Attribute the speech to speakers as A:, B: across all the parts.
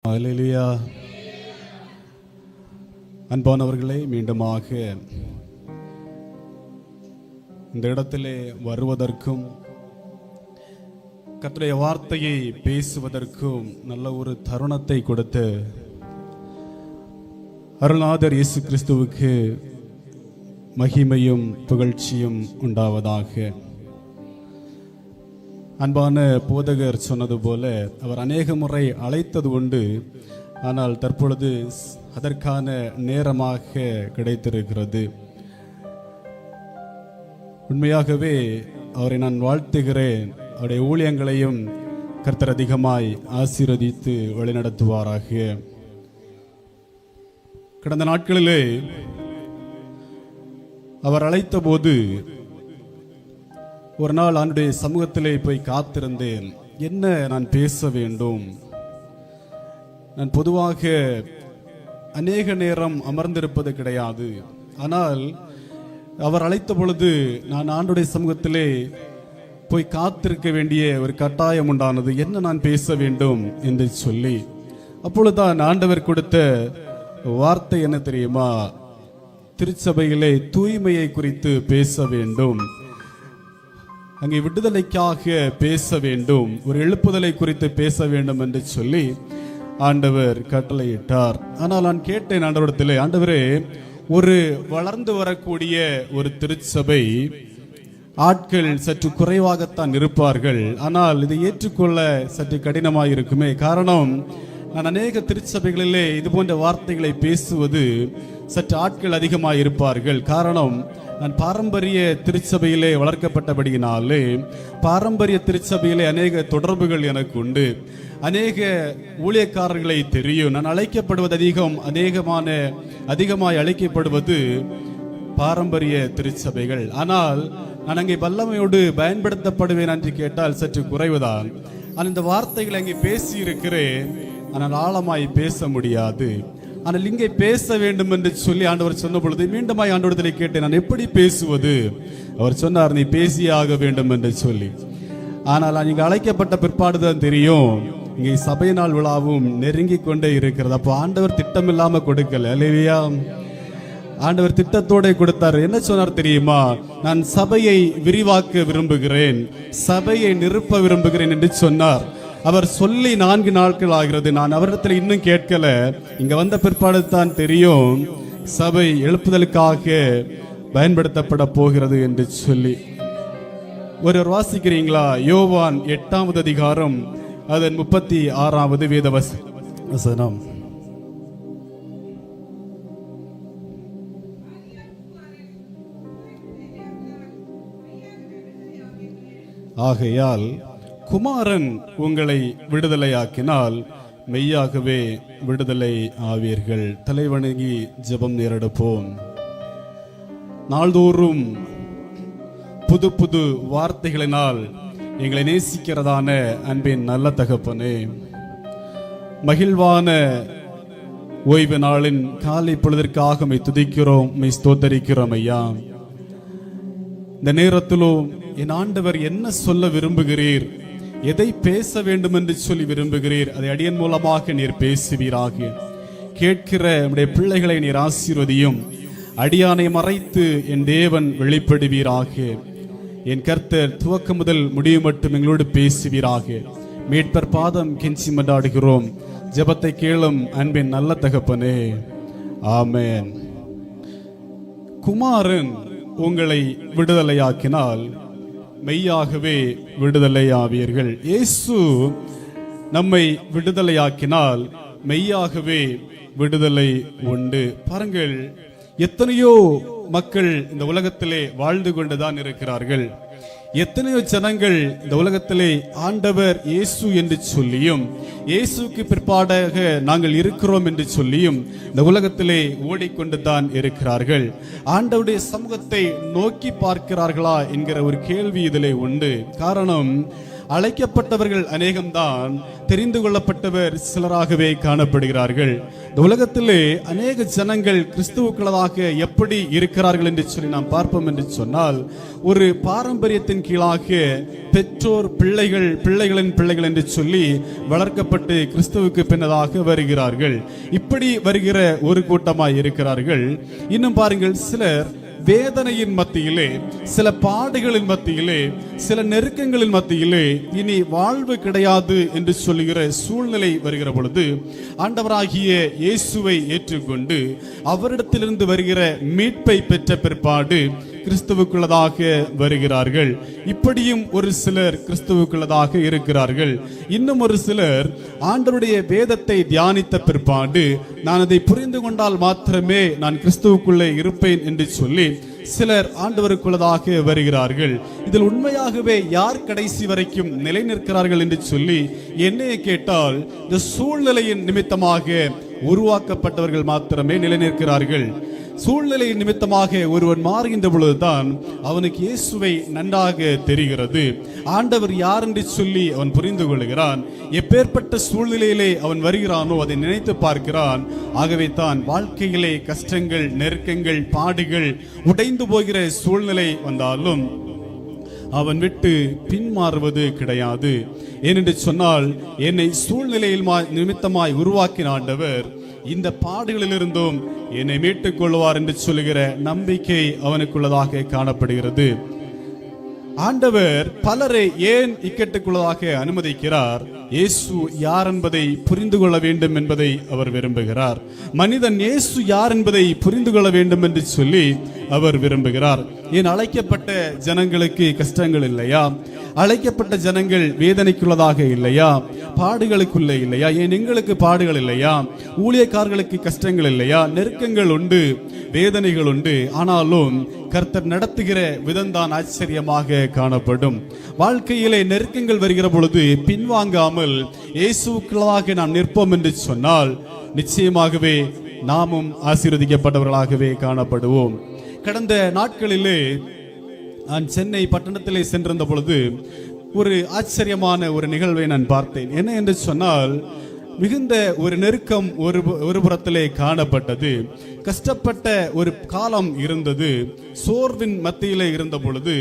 A: ஹல்லேலூயா. அன்பானவர்களே, மீண்டுமாக இந்த இடத்திலே வருவதற்கும் கர்த்தருடைய வார்த்தையை பேசுவதற்கும் நல்ல ஒரு தருணத்தை கொடுத்து அருள்நாதர் இயேசு கிறிஸ்துவுக்கு மகிமையும் புகழ்ச்சியும் உண்டாவதாக. அன்பான போதகர் சொன்னது போல அவர் அநேக முறை அழைத்தது உண்டு, ஆனால் தற்பொழுது அதற்கான நேரமாக கிடைத்திருக்கிறது. உண்மையாகவே அவரை நான் வாழ்த்துகிறேன். அவருடைய ஊழியங்களையும் கர்த்தர் அதிகமாய் ஆசீர்வதித்து வழிநடத்துவாராக. கடந்த நாட்களிலே அவர் அழைத்த போது ஒரு நாள் ஆண்டுடைய சமூகத்திலே போய் காத்திருந்தேன். என்ன நான் பேச வேண்டும்? நான் பொதுவாக அநேக நேரம் அமர்ந்திருப்பது கிடையாது. ஆனால் அவர் அழைத்த பொழுது நான் ஆண்டுடைய சமூகத்திலே போய் காத்திருக்க வேண்டிய ஒரு கட்டாயம் உண்டானது. என்ன நான் பேச வேண்டும் என்று சொல்லி, அப்பொழுதுதான் ஆண்டவர் கொடுத்த வார்த்தை என்ன தெரியுமா? திருச்சபையிலே தூய்மையை குறித்து பேச வேண்டும், அங்கே விடுதலைக்காக பேச வேண்டும், ஒரு எழுப்புதலை குறித்து பேச வேண்டும் என்று சொல்லி ஆண்டவர் கட்டளையிட்டார். ஆனால் நான் கேட்டேன் ஆண்டவரிடத்திலே, ஆண்டவரே, ஒரு வளர்ந்து வரக்கூடிய ஒரு திருச்சபை ஆட்கள் சற்று குறைவாகத்தான் இருப்பார்கள், ஆனால் இதை ஏற்றுக்கொள்ள சற்று கடினமாக இருக்குமே. காரணம், நான் அநேக திருச்சபைகளிலே இது போன்ற வார்த்தைகளை பேசுவது சற்று ஆட்கள் அதிகமாக இருப்பார்கள். காரணம், நான் பாரம்பரிய திருச்சபையிலே வளர்க்கப்பட்டபடியினாலே பாரம்பரிய திருச்சபையிலே அநேக தொடர்புகள் எனக்கு உண்டு, அநேக ஊழியக்காரர்களை தெரியும். நான் அழைக்கப்படுவது அதிகமாய் அழைக்கப்படுவது பாரம்பரிய திருச்சபைகள். ஆனால் நான் அங்கே வல்லமையோடு பயன்படுத்தப்படுவேன் என்று கேட்டால் சற்று குறைவுதான். ஆனால் இந்த வார்த்தைகளை அங்கே பேசி இருக்கிறேன், ஆனால் ஆழமாய் பேச முடியாது. ஆனால் இங்கே பேச வேண்டும் என்று சொல்லி ஆண்டவர் சொன்ன பொழுது மீண்டுமாய் ஆண்டவரிடத்தில் கேட்டேன், நான் எப்படி பேசுவது? அவர் சொன்னார், நீ பேசியாக வேண்டும் என்று சொல்லி. ஆனால் நான் இங்கே அழைக்கப்பட்ட பிற்பாடுதான் தெரியும், இங்கே சபை நாள் விழாவும் நெருங்கி கொண்டே இருக்கிறது. அப்போ ஆண்டவர் திட்டம் இல்லாம கொடுக்கல. அல்லேலூயா. ஆண்டவர் திட்டத்தோட கொடுத்தார். என்ன சொன்னார் தெரியுமா? நான் சபையை விரிவாக்க விரும்புகிறேன், சபையை நிரப்ப விரும்புகிறேன் என்று சொன்னார். அவர் சொல்லி 4 நாட்கள் ஆகிறது. நான் அவரிடத்தில் இன்னும் கேட்கல. இங்க வந்த பிற்பாடு தான் தெரியும் சபை எழுப்புதலுக்காக பயன்படுத்தப்பட போகிறது என்று சொல்லி. ஒருவர் வாசிக்கிறீங்களா? யோவான் 8வது அதிகாரம் அதன் 36வது வேத வசனம். ஆகையால் குமாரன் உங்களை விடுதலையாக்கினால் மெய்யாகவே விடுதலை ஆவீர்கள். தலைவணங்கி ஜெபம் நேரெடுப்போம். நாள்தோறும் புது புது வார்த்தைகளினால் எங்களை நேசிக்கிறதான அன்பின் நல்ல தகப்பனே, மகிழ்வான ஓய்வு நாளின் காலை பொழுதற்காக மை துதிக்கிறோம், மை ஸ்தோத்தரிக்கிறோம் ஐயா. இந்த நேரத்திலும் என் ஆண்டவர் என்ன சொல்ல விரும்புகிறீர், எதை பேச வேண்டும் என்று சொல்லி விரும்புகிறீர், அதை அடியன் மூலமாக நீர் பேசுவீராக. கேட்கிற நம்முடைய பிள்ளைகளை நீர் ஆசீர்வதியும். அடியானை மறைத்து என் தேவன் வெளிப்படுவீராக. என் கர்த்தர் துவக்கம் முதல் முடிவு மட்டும் எங்களோடு பேசுவீராக. மீட்பர் பாதம் கெஞ்சி மன்றாடுகிறோம். ஜெபத்தை கேளும் அன்பின் நல்ல தகப்பனே, ஆமென். குமாரன் உங்களை விடுதலையாக்கினால் மெய்யாகவே விடுதலை ஆவீர்கள். இயேசு நம்மை விடுதலையாக்கினால் மெய்யாகவே விடுதலை உண்டு. பாருங்கள், எத்தனையோ மக்கள் இந்த உலகத்திலே வாழ்ந்து கொண்டுதான் இருக்கிறார்கள். எத்தனையோ ஜனங்கள் இந்த உலகத்திலே ஆண்டவர் இயேசு என்று சொல்லியும் இயேசுக்கு பிற்பாடாக நாங்கள் இருக்கிறோம் என்று சொல்லியும் இந்த உலகத்திலே ஓடிக்கொண்டுதான் இருக்கிறார்கள். ஆண்டவருடைய சமூகத்தை நோக்கி பார்க்கிறார்களா என்கிற ஒரு கேள்வி இதிலே உண்டு. காரணம், அழைக்கப்பட்டவர்கள் அநேகம்தான், தெரிந்து கொள்ளப்பட்டவர் சிலராகவே காணப்படுகிறார்கள். இந்த உலகத்திலே அநேக ஜனங்கள் கிறிஸ்துவுக்குள்ளதாக எப்படி இருக்கிறார்கள் என்று சொல்லி நாம் பார்ப்போம் என்று சொன்னால், ஒரு பாரம்பரியத்தின் கீழாக பெற்றோர் பிள்ளைகளின் பிள்ளைகள் என்று சொல்லி வளர்க்கப்பட்டு கிறிஸ்துவுக்கு பின்னதாக வருகிறார்கள். இப்படி வருகிற ஒரு கூட்டமாய் இருக்கிறார்கள். இன்னும் பாருங்கள், சிலர் வேதனையின் மத்தியிலே, சில பாடுகளின் மத்தியிலே, சில நெருக்கங்களின் மத்தியிலே இனி வாழ்வு கிடையாது என்று சொல்லுகிற சூழ்நிலை வருகிற பொழுது ஆண்டவராகிய இயேசுவை ஏற்றுக்கொண்டு அவரிடத்திலிருந்து வருகிற மீட்பை பெற்ற பிற்பாடு கிறிஸ்துவுக்குள்ளதாக வருகிறார்கள். இப்படியும் ஒரு சிலர் கிறிஸ்துவுக்குள்ளதாக இருக்கிறார்கள். இன்னும் ஒரு சிலர் ஆண்டவருடைய வேதத்தை தியானித்த பிற்பாடு நான் அதை புரிந்து கொண்டால் மாத்திரமே நான் கிறிஸ்துவுக்குள்ளே இருப்பேன் என்று சொல்லி சிலர் ஆண்டவருக்குள்ளதாக வருகிறார்கள். இதில் உண்மையாகவே யார் கடைசி வரைக்கும் நிலை நிற்கிறார்கள் என்று சொல்லி என்னைய கேட்டால், இந்த சூழ்நிலையின் நிமித்தமாக உருவாக்கப்பட்டவர்கள் மாத்திரமே நிலை நிற்கிறார்கள். சூழ்நிலை நிமித்தமாக ஒருவன் மாறுகின்ற பொழுதுதான் அவனுக்கு இயேசுவை நன்றாக தெரிகிறது. ஆண்டவர் யார் என்று சொல்லி அவன் புரிந்து கொள்கிறான். எப்பேற்பட்ட சூழ்நிலையிலே அவன் வருகிறானோ அதை நினைத்து பார்க்கிறான். ஆகவே தான் வாழ்க்கையிலே கஷ்டங்கள், நெருக்கங்கள், பாடுகள், உடைந்து போகிற சூழ்நிலை வந்தாலும் அவன் விட்டு பின்மாறுவது கிடையாது. ஏனென்று சொன்னால், என்னை சூழ்நிலையில் நிமித்தமாய் உருவாக்கின ஆண்டவர் இந்த பாடுகளிலிருந்தும் என்னை மீட்டுக் கொள்வார் என்று சொல்லுகிற நம்பிக்கை அவனுக்குள்ளதாக காணப்படுகிறது. ஆண்டவர் பலரை ஏன் இக்கட்டுக்குள்ளதாக அனுமதிக்கிறார்? இயேசு யார் என்பதை புரிந்து கொள்ள வேண்டும் என்பதை அவர் விரும்புகிறார். மனிதன் இயேசு யார் என்பதை புரிந்து கொள்ள வேண்டும் என்று சொல்லி அவர் விரும்புகிறார். ஏன் அழைக்கப்பட்ட ஜனங்களுக்கு கஷ்டங்கள் இல்லையா? அழைக்கப்பட்ட ஜனங்கள் வேதனைக்குள்ளதாக இல்லையா? பாடுகளுக்குள்ள இல்லையா? ஏன் எங்களுக்கு பாடுகள் இல்லையா? ஊழியக்காரர்களுக்கு கஷ்டங்கள் இல்லையா? நெருக்கங்கள் உண்டு, வேதனைகள் உண்டு. ஆனாலும் கர்த்தர் நடத்துகிற விதம்தான் ஆச்சரியமாக காணப்படும். வாழ்க்கையிலே நெருக்கங்கள் வருகிற பொழுது பின்வாங்காமல் இயேசுவுக்குள்ளாக நாம் நிற்போம் என்று சொன்னால் நிச்சயமாகவே நாமும் ஆசீர்வதிக்கப்பட்டவர்களாகவே காணப்படுவோம். கடந்த நாட்களிலே நான் சென்னை பட்டணத்திலே சென்றிருந்த பொழுது ஒரு ஆச்சரியமான ஒரு நிகழ்வை நான் பார்த்தேன். என்ன என்று சொன்னால், மிகுந்த ஒரு நெருக்கம் ஒரு புறத்திலே காணப்பட்டது. கஷ்டப்பட்ட ஒரு காலம் இருந்தது. சோர்வின் மத்தியிலே இருந்த பொழுது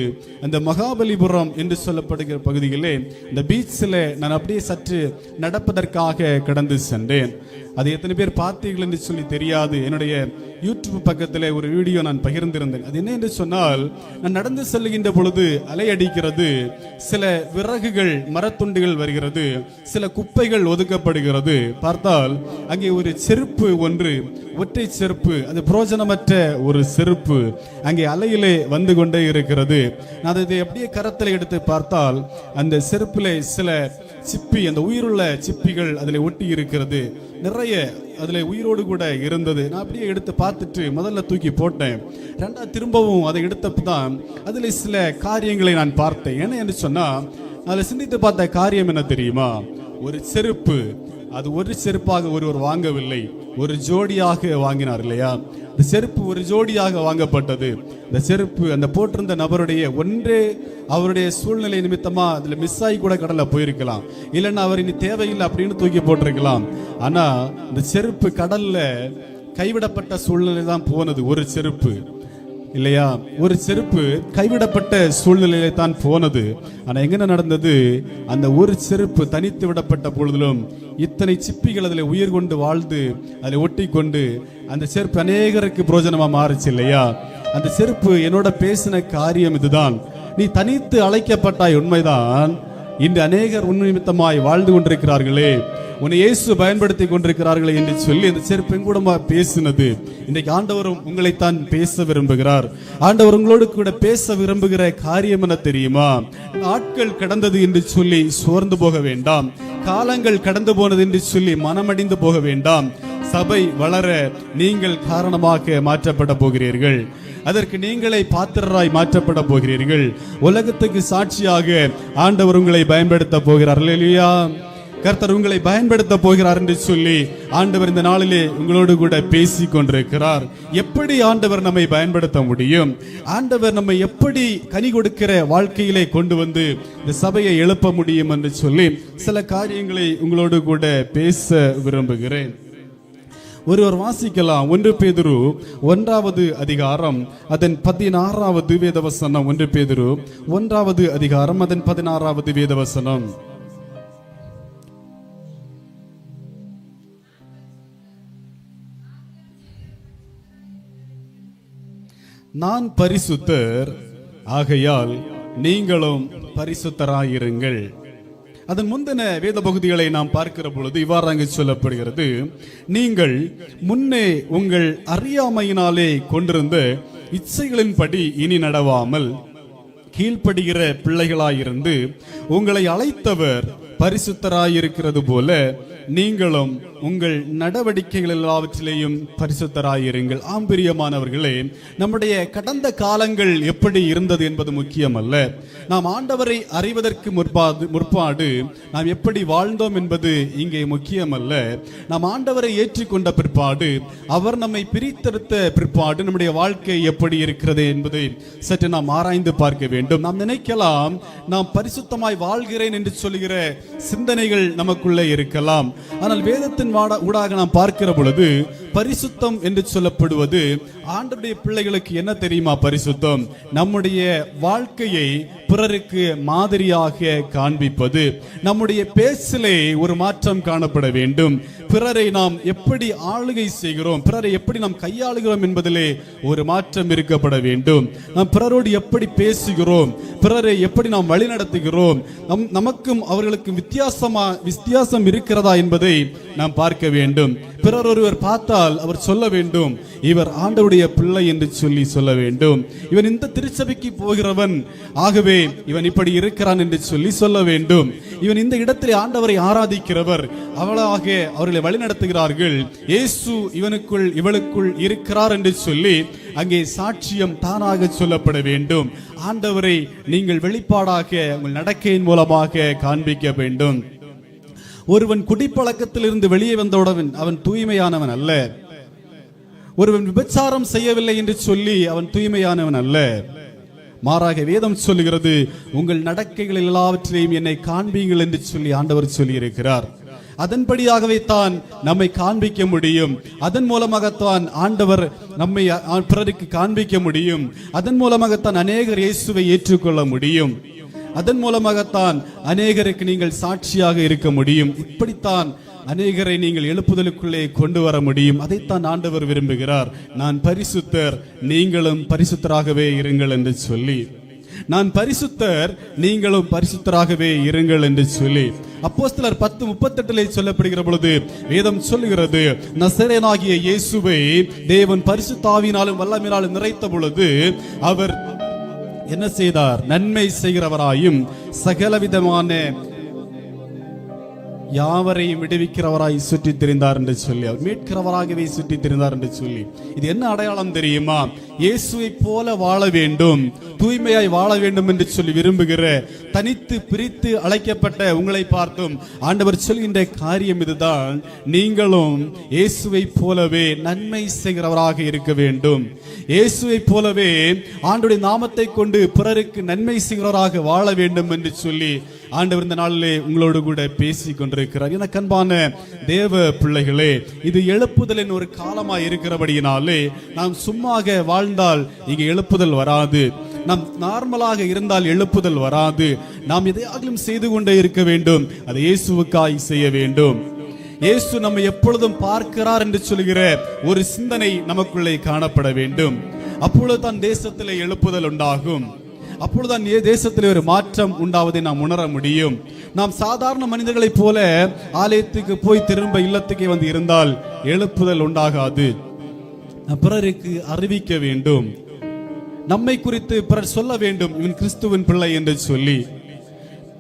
A: அந்த மகாபலிபுரம் என்று சொல்லப்படுகிற பகுதியிலே இந்த பீச்சில் நான் அப்படியே சற்று நடப்பதற்காக கடந்து சென்றேன். அது எத்தனை பேர் பார்த்தீர்கள் என்று சொல்லி தெரியாது. என்னுடைய யூடியூப் பக்கத்தில் ஒரு வீடியோ நான் பகிர்ந்திருந்தேன். அது என்ன என்று சொன்னால், நான் நடந்து செல்கின்ற பொழுது அலை அடிக்கிறது, சில விறகுகள், மரத்துண்டுகள் வருகிறது, சில குப்பைகள் ஒதுக்கப்படுகிறது. பார்த்தால் அங்கே ஒரு செருப்பு ஒன்று, ஒற்றை செருப்பு, அது பிரயோஜனமற்ற ஒரு செருப்பு அங்கே அலையிலே வந்து கொண்டே இருக்கிறது. நான் அதை அப்படியே கரத்தில் எடுத்து பார்த்தால் அந்த செருப்பிலே சில சிப்பி, அந்த உயிருள்ள சிப்பிகள் அதில் ஒட்டி இருக்கிறது. நிறைய அதில் உயிரோடு கூட இருந்தது. நான் அப்படியே எடுத்து பார்த்துட்டு முதல்ல தூக்கி போட்டேன். ரெண்டாவது திரும்பவும் அதை எடுத்தப்ப தான் அதில் சில காரியங்களை நான் பார்த்தேன். என்ன என்று சொன்னால், அதில் சிந்தித்து பார்த்த காரியம் என்ன தெரியுமா? ஒரு செருப்பு, அது ஒரு செருப்பாக ஒருவர் வாங்கவில்லை, ஒரு ஜோடியாக வாங்கினார் இல்லையா? இந்த செருப்பு ஒரு ஜோடியாக வாங்கப்பட்டது. இந்த செருப்பு அந்த போட்டிருந்த நபருடைய ஒன்றே அவருடைய சூழ்நிலை நிமித்தமா அதுல மிஸ் ஆகி கூட கடல்ல போயிருக்கலாம், இல்லைன்னா அவர் இனி தேவையில்லை அப்படின்னு தூக்கி போட்டிருக்கலாம். ஆனா இந்த செருப்பு கடல்ல கைவிடப்பட்ட சூழ்நிலை தான் போனது. ஒரு செருப்பு இல்லையா? ஒரு செருப்பு கைவிடப்பட்ட சூழ்நிலையிலே தான் போனது. ஆனா எங்க நடந்தது? அந்த ஒரு செருப்பு தனித்து விடப்பட்ட பொழுதிலும் இத்தனை சிப்பிகள் அதில் உயிர் கொண்டு வாழ்ந்து அதில் ஒட்டி கொண்டு அந்த செருப்பு அநேகருக்கு பிரயோஜனமா மாறுச்சு இல்லையா? அந்த செருப்பு என்னோட பேசின காரியம் இதுதான். நீ தனித்து அழைக்கப்பட்டாய், உண்மைதான். இன்று அநேகர் உன் நிமித்தமாய் வாழ்ந்து கொண்டிருக்கிறார்களே, உன்னை இயேசு பயன்படுத்தி கொண்டிருக்கிறார்களே என்று சொல்லி இந்த செருப்பு கூட பேசினது. இன்றைக்கு ஆண்டவரும் உங்களைத்தான் பேச விரும்புகிறார். ஆண்டவர் உங்களோடு கூட பேச விரும்புகிற காரியம் என்ன தெரியுமா? நாட்கள் கடந்தது என்று சொல்லி சோர்ந்து போக வேண்டாம். காலங்கள் கடந்து போனது என்று சொல்லி மனமடிந்து போக வேண்டாம். சபை வளர நீங்கள் காரணமாக மாற்றப்பட போகிறீர்கள். அதற்கு நீங்களே பாத்திரராய் மாற்றப்பட போகிறீர்கள். உலகத்துக்கு சாட்சியாக ஆண்டவர் உங்களை பயன்படுத்த போகிறார். அல்லேலூயா. கர்த்தர் உங்களை பயன்படுத்த போகிறார் என்று சொல்லி ஆண்டவர் இந்த நாளிலே உங்களோடு கூட பேசி கொண்டிருக்கிறார். எப்படி ஆண்டவர் நம்மை பயன்படுத்த முடியும், ஆண்டவர் நம்மை எப்படி கனி கொடுக்கிற வாழ்க்கையிலே கொண்டு வந்து இந்த சபையை எழுப்ப முடியும் என்று சொல்லி சில காரியங்களை உங்களோடு கூட பேச விரும்புகிறேன். ஒருவர் வாசிக்கலாம். 1 பேதுரு 1வது அதிகாரம் அதன் 16வது வேதவசனம். 1 பேதுரு 1வது அதிகாரம் அதன் 16வது வேதவசனம். நான் பரிசுத்தர், ஆகையால் நீங்களும் பரிசுத்தராயிருங்கள். அதன் முந்தின வேத பகுதிகளை நாம் பார்க்கிற பொழுது இவ்வாறு சொல்லப்படுகிறது, நீங்கள் முன்னே உங்கள் அறியாமையினாலே கொண்டிருந்த இச்சைகளின்படி இனி நடவாமல் கீழ்ப்படுகிற பிள்ளைகளாயிருந்து உங்களை அழைத்தவர் பரிசுத்தராயிருக்கிறது போல நீங்களும் உங்கள் நடவடிக்கைகள் எல்லாவற்றிலேயும் பரிசுத்தராயிருங்கள். ஆம்பிரியமானவர்களே, நம்முடைய கடந்த காலங்கள் எப்படி இருந்தது என்பது முக்கியமல்ல. நாம் ஆண்டவரை அறிவதற்கு முற்பாடு நாம் எப்படி வாழ்ந்தோம் என்பது இங்கே முக்கியமல்ல. நாம் ஆண்டவரை ஏற்றுக்கொண்ட பிற்பாடு, அவர் நம்மை பிரித்தெடுத்த பிற்பாடு நம்முடைய வாழ்க்கை எப்படி இருக்கிறது என்பதை சற்று நாம் ஆராய்ந்து பார்க்க வேண்டும். நாம் நினைக்கலாம், நாம் பரிசுத்தமாய் வாழ்கிறேன் என்று சொல்கிற சிந்தனைகள் நமக்குள்ளே இருக்கலாம். ஆனால் வேதத்தின் ஊடாக நாம் பார்க்கிற பொழுது பரிசுத்தம் என்று சொல்லப்படுவது ஆண்டவருடைய பிள்ளைகளுக்கு என்ன தெரியுமா? பரிசுத்தம் நம்முடைய வாழ்க்கையை பிறருக்கு மாதிரியாக காண்பிப்பது. நம்முடைய பேச்சிலே ஒரு மாற்றம் காணப்பட வேண்டும். பிறரை நாம் எப்படி ஆளுகை செய்கிறோம், பிறரை எப்படி நாம் கையாளுகிறோம் என்பதிலே ஒரு மாற்றம் இருக்கப்பட வேண்டும். நாம் பிறரோடு எப்படி பேசுகிறோம், பிறரை எப்படி நாம் வழிநடத்துகிறோம், நமக்கும் அவர்களுக்கும் வித்தியாசம் இருக்கிறதா என்பதை நாம் பார்க்க வேண்டும். பிறர் ஒருவர் பார்த்தால் அவர் சொல்ல வேண்டும், இவர் ஆண்டவருடைய பிள்ளை என்று சொல்லி சொல்ல வேண்டும். இவன் இந்த திருச்சபைக்கு போகிறவன், ஆகவே இவன் இப்படி இருக்கிறான் என்று சொல்லி சொல்ல வேண்டும். இவன் இந்த இடத்திலே ஆண்டவரை ஆராதிக்கிறவர், அவளாக அவர்களை வழிநடத்துகிறார்கள். இயேசு இவனுக்குள் இவளுக்குள் இருக்கிறார் என்று சொல்லி அங்கே சாட்சியம் தானாக சொல்லப்பட வேண்டும். ஆண்டவரை நீங்கள் வெளிப்பாடாக உங்கள் நடக்கையின் மூலமாக காண்பிக்க வேண்டும். ஒருவன் குடிப்பழக்கத்திலிருந்து வெளியே வந்தவுடன் அவன் தூய்மையானவன் அல்ல. ஒருவன் விபச்சாரம் செய்யவில்லை என்று சொல்லி அவன் தூய்மையானவன் அல்ல. மாறாக வேதம் சொல்லுகிறது, உங்கள் நடக்கைகள் எல்லாவற்றையும் என்னை காண்பீங்கள் என்று சொல்லி ஆண்டவர் சொல்லி இருக்கிறார். அதன்படியாகவே தான் நம்மை காண்பிக்க முடியும். அதன் மூலமாகத்தான் ஆண்டவர் நம்மை பிறருக்கு காண்பிக்க முடியும். அதன் மூலமாகத்தான் அநேகர் இயேசுவை ஏற்றுக்கொள்ள முடியும். அதன் மூலமாகத்தான் அநேகருக்கு நீங்கள் சாட்சியாக இருக்க முடியும். இப்படித்தான் அநேகரை நீங்கள் எழுப்புதலுக்குள்ளே கொண்டு வர முடியும். அதைத்தான் ஆண்டவர் விரும்புகிறார். நான் பரிசுத்தர், நீங்களும் பரிசுத்தராகவே இருங்கள் என்று சொல்லி. நான் பரிசுத்தர், நீங்களும் பரிசுத்தராகவே இருங்கள் என்று சொல்லி அப்போஸ்தலர் 10:38 சொல்லப்படுகிற பொழுது வேதம் சொல்லுகிறது, நசரேயனாகிய இயேசுவை தேவன் பரிசுத்தாவினாலும் வல்லமையினாலும் நிறைத்த பொழுது அவர் என்ன செய்தார்? நன்மை செய்கிறவராயும் சகலவிதமான யாவரையும் விடுவிக்கிறவராய் சுற்றி திரிந்தார் என்று சொல்லி, அவர் மீட்கிறவராகவே சுற்றி திரிந்தார் என்று சொல்லி. இது என்ன அடையாளம் தெரியுமா? இயேசுவை போல வாழ வேண்டும், தூய்மையாய் வாழ வேண்டும் என்று சொல்லி விரும்புகிற, தனித்து பிரித்து அழைக்கப்பட்ட உங்களை பார்த்தும் ஆண்டவர் சொல்கின்ற காரியம் இதுதான். நீங்களும் இயேசுவை போலவே நன்மை செய்கிறவராக இருக்க வேண்டும். இயேசுவை போலவே ஆண்டவருடைய நாமத்தை கொண்டு பிறருக்கு நன்மை செய்கிறவராக வாழ வேண்டும் என்று சொல்லி ஆண்டவர் இந்த நாளிலே உங்களோடு கூட பேசி கொண்டிருக்கிறார். எனக்கு அன்பான தேவ பிள்ளைகளே, இது எழுப்புதலின் ஒரு காலமாய் இருக்கிறபடியினாலே நாம் சும்மாக வாழ்ந்தால் இங்கே எழுப்புதல் வராது. நாம் நார்மலாக இருந்தால் எழுப்புதல் வராது. நாம் எதையாகிலும் செய்து கொண்டே இருக்க வேண்டும். அதை இயேசுவுக்காய் செய்ய வேண்டும். இயேசு நம்மை எப்பொழுதும் பார்க்கிறார் என்று சொல்கிற ஒரு சிந்தனை நமக்குள்ளே காணப்பட வேண்டும். அப்பொழுது தான் தேசத்திலே எழுப்புதல் உண்டாகும். அப்பொழுதுதான் தேசத்தில் ஒரு மாற்றம் உண்டாவதை நாம் உணர முடியும். நாம் சாதாரண மனிதர்களைப் போல ஆலயத்துக்கு போய் திரும்ப இல்லத்துக்கே வந்து இருந்தால் எழுப்புதல் உண்டாகாது. பிறருக்கு அறிவிக்க வேண்டும். நம்மை குறித்து பிறர் சொல்ல வேண்டும், இவன் கிறிஸ்துவின் பிள்ளை என்று சொல்லி,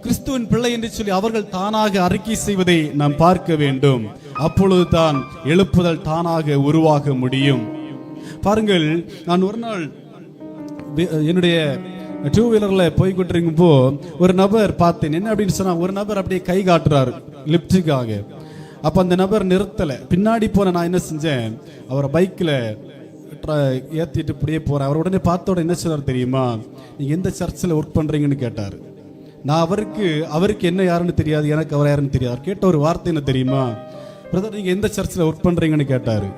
A: கிறிஸ்துவின் பிள்ளை என்று சொல்லி அவர்கள் தானாக அறிக்கை செய்வதை நாம் பார்க்க வேண்டும். அப்பொழுதுதான் எழுப்புதல் தானாக உருவாக முடியும். பாருங்கள், நான் ஒரு நாள் என்னுடைய டூ வீலர்ல போய்கிட்டு இருக்கும்போ ஒரு நபர் பார்த்தேன். என்ன அப்படின்னு சொன்னா, ஒரு நபர் அப்படியே கை காட்டுறாரு லிப்டுக்காக. அப்ப அந்த நபர் நிறுத்தல. பின்னாடி போன நான் என்ன செஞ்சேன், அவரை பைக்ல ஏத்திட்டு இப்படியே போறேன். அவர் உடனே பார்த்த உடனே என்ன சொன்னார் தெரியுமா, நீங்க எந்த சர்ச்சில் ஒர்க் பண்றீங்கன்னு கேட்டாரு. நான் அவருக்கு என்ன யாருன்னு தெரியாது, எனக்கு அவர் யாருன்னு தெரியாது. கேட்ட ஒரு வார்த்தை என்ன தெரியுமா, பிரதர் நீங்க எந்த சர்ச்சில் ஒர்க் பண்றீங்கன்னு கேட்டாரு.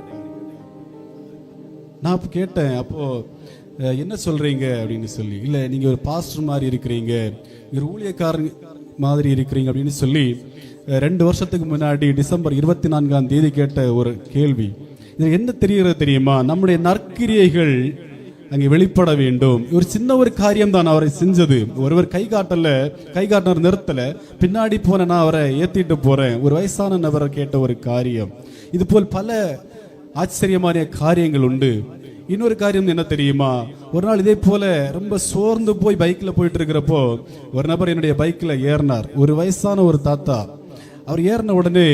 A: நான் அப்போ கேட்டேன், அப்போ என்ன சொல்றீங்க அப்படின்னு சொல்லி, இல்ல நீங்க ஒரு பாஸ்டர் மாதிரி இருக்கிறீங்க, ஒரு ஊழியக்காரன் மாதிரி இருக்கிறீங்க அப்படின்னு சொல்லி 2 வருஷத்துக்கு முன்னாடி டிசம்பர் 24ஆம் தேதி கேட்ட ஒரு கேள்வி. இது என்ன தெரிகிறது தெரியுமா, நம்முடைய நற்கிரியைகள் அங்கே வெளிப்பட வேண்டும். ஒரு சின்ன ஒரு காரியம் தான் அவரை செஞ்சது. ஒருவர் கை காட்டினர் நிறுத்தல, பின்னாடி போன நான் அவரை ஏத்திட்டு போறேன். ஒரு வயசான நபரை கேட்ட ஒரு காரியம். இது போல் பல ஆச்சரியமான காரியங்கள் உண்டு. இன்னொரு காரியம் என்ன தெரியுமா, ஒரு நாள் இதே போல ரொம்ப சோர்ந்து போய் பைக்ல போயிட்டு இருக்கிறப்போ ஒரு நபர் என்னுடைய பைக்ல ஏறினார். ஒரு வயசான ஒரு தாத்தா. அவர் ஏறின உடனே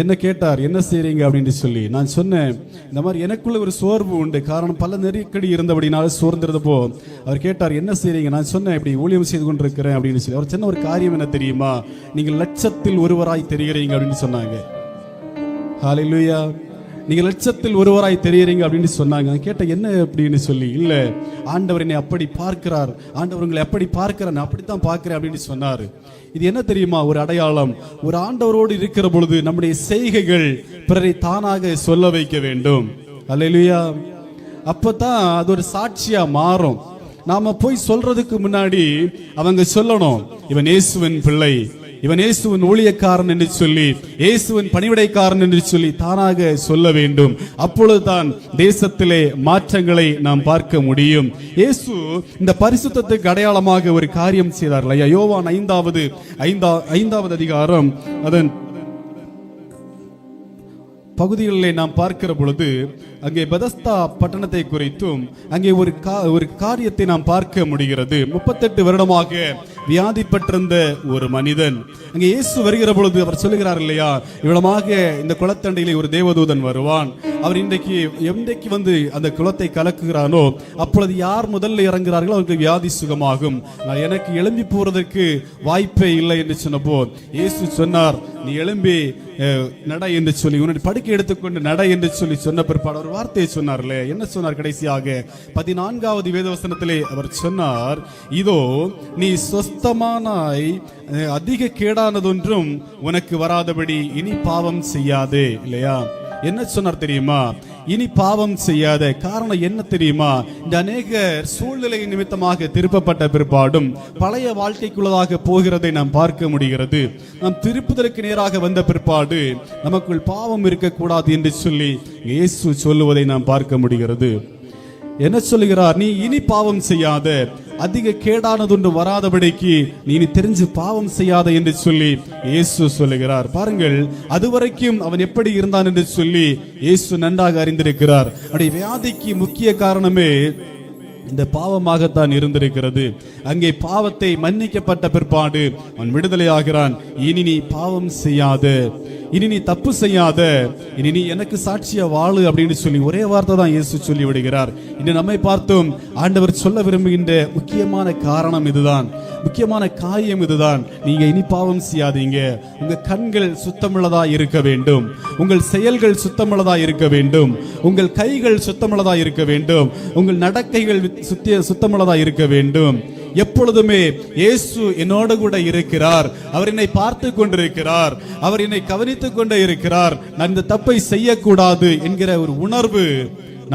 A: என்ன கேட்டார், என்ன செய்றீங்க அப்படின்னு சொல்லி. நான் சொன்னேன், இந்த மாதிரி எனக்குள்ள ஒரு சோர்வு உண்டு, காரணம் பல நெருக்கடி இருந்தபடினால சோர்ந்திருந்தப்போ அவர் கேட்டார், என்ன செய்றீங்க. நான் சொன்னேன், இப்படி ஊழியம் செய்து கொண்டிருக்கிறேன் அப்படின்னு சொல்லி. அவர் சொன்ன ஒரு காரியம் என்ன தெரியுமா, நீங்கள் லட்சத்தில் ஒருவராய் தெரிகிறீங்க அப்படின்னு சொன்னாங்க. ஹல்லேலூயா. நீங்க லட்சத்தில் ஒருவராய் தெரியுறீங்க அப்படின்னு சொன்னாங்க. கேட்ட என்ன அப்படின்னு சொல்லி, இல்ல ஆண்டவர் என்னை அப்படி பார்க்கிறார், ஆண்டவர் உங்களை அப்படி பார்க்கிறார், நான் அப்படித்தான் பார்க்கிறேன் அப்படின்னு சொன்னாரு. இது என்ன தெரியுமா, ஒரு அடையாளம். ஒரு ஆண்டவரோடு இருக்கிற பொழுது நம்முடைய செய்கைகள் பிறரை தானாக சொல்ல வைக்க வேண்டும். அல்லேலூயா. அப்பதான் அது ஒரு சாட்சியா மாறும். நாம போய் சொல்றதுக்கு முன்னாடி அவங்க சொல்லணும், இவன் இயேசுவின் பிள்ளை, இவன் இயேசுவின் ஊழியக்காரன் என்று சொல்லி, இயேசுவின் பணிவிடைக்காரன் என்று சொல்லி தானாக சொல்ல வேண்டும். அப்பொழுதுதான் தேசத்திலே மாற்றங்களை நாம் பார்க்க முடியும். இயேசு இந்த பரிசுத்தத்துக்கு அடையாளமாக ஒரு காரியம் செய்தார். யோவான் 5வது அதிகாரம் அதன் பகுதிகளிலே நாம் பார்க்கிற பொழுது அங்கே பெதஸ்தா பட்டணத்தை குறித்தும் அங்கே ஒரு காரியத்தை நாம் பார்க்க முடிகிறது. 38 வருடமாக வியாதிப்பட்டிருந்த ஒரு மனிதன். அங்கே இயேசு வருகிற பொழுது அவர் சொல்லுகிறார் இல்லையா, இவ்வளமாக இந்த குளத்தண்டையிலே ஒரு தேவதூதன் வருவான், அவர் என்றைக்கு வந்து அந்த குளத்தை கலக்குகிறானோ அப்பொழுது யார் முதல்ல இறங்குகிறார்களோ அவருக்கு வியாதி சுகமாகும். எனக்கு எழும்பி போறதற்கு வாய்ப்பே இல்லை என்று சொன்னபோ இயேசு சொன்னார், நீ எழும்பி நட என்று சொல்லி, உன்னுடைய படுக்கை எடுத்துக்கொண்டு நட என்று சொல்லி சொன்ன பிற்பாடு ஒரு வார்த்தையை சொன்னார்லே. என்ன சொன்னார் கடைசியாக 14வது வேதவசனத்திலே அவர் சொன்னார், இதோ நீ சொஸ்தமானாய், அதிக கேடானதொன்றும் உனக்கு வராதபடி இனி பாவம் செய்யாதே. இல்லையா, என்ன சொன்னார் தெரியுமா, இனி பாவம் செய்யாத. காரணம் என்ன தெரியுமா, இந்த அநேக சூழ்நிலை நிமித்தமாக திருப்பப்பட்ட பிற்பாடும் பழைய வாழ்க்கைக்குள்ளதாக போகிறதை நாம் பார்க்க முடிகிறது. நாம் திருப்புதலுக்கு நேராக வந்த பிற்பாடு நமக்குள் பாவம் இருக்கக்கூடாது என்று சொல்லி இயேசு சொல்லுவதை நாம் பார்க்க முடிகிறது. என்ன சொல்லுகிறார், நீ இனி பாவம் செய்யாத, அதிக கேடானதொன்று வராதபடிக்கு நீ தெரிஞ்சு பாவம் செய்யாத என்று சொல்லி இயேசு சொல்லுகிறார். பாருங்கள், அதுவரைக்கும் அவன் எப்படி இருந்தான் என்று சொல்லி இயேசு நன்றாக அறிந்திருக்கிறார். அவருடைய வியாதிக்கு முக்கிய காரணமே இந்த பாவமாகத்தான் இருந்திருக்கிறது. அங்கே பாவத்தை மன்னிக்கப்பட்ட பிற்பாடு அவன் விடுதலையாகிறான். இனி நீ பாவம் செய்யாத, இனி நீ தப்பு செய்யாத, இனி நீ எனக்கு சாட்சியா வாழு அப்படின்னு சொல்லி ஒரே வார்த்தை தான் இயேசு சொல்லி விடுகிறார். இன்று நம்மை பார்த்தும் ஆண்டவர் சொல்ல விரும்புகின்ற முக்கியமான காரணம் இதுதான், முக்கியமான காரியம் இதுதான். நீங்க இனி பாவம் செய்யாதீங்க. உங்க கண்கள் சுத்தமுள்ளதா இருக்க வேண்டும், உங்கள் செயல்கள் சுத்தமுள்ளதா இருக்க வேண்டும், உங்கள் கைகள் சுத்தமுள்ளதா இருக்க வேண்டும், உங்கள் நடக்கைகள் சுத்தமுள்ளதா இருக்க வேண்டும். எப்பொழுதுமே இயேசு என்னோடு கூட இருக்கிறார், அவர் என்னை பார்த்து கொண்டிருக்கிறார், அவர் என்னை கவனித்துக் கொண்டே இருக்கிறார், நான் இந்த தப்பை செய்யக்கூடாது என்கிற ஒரு உணர்வு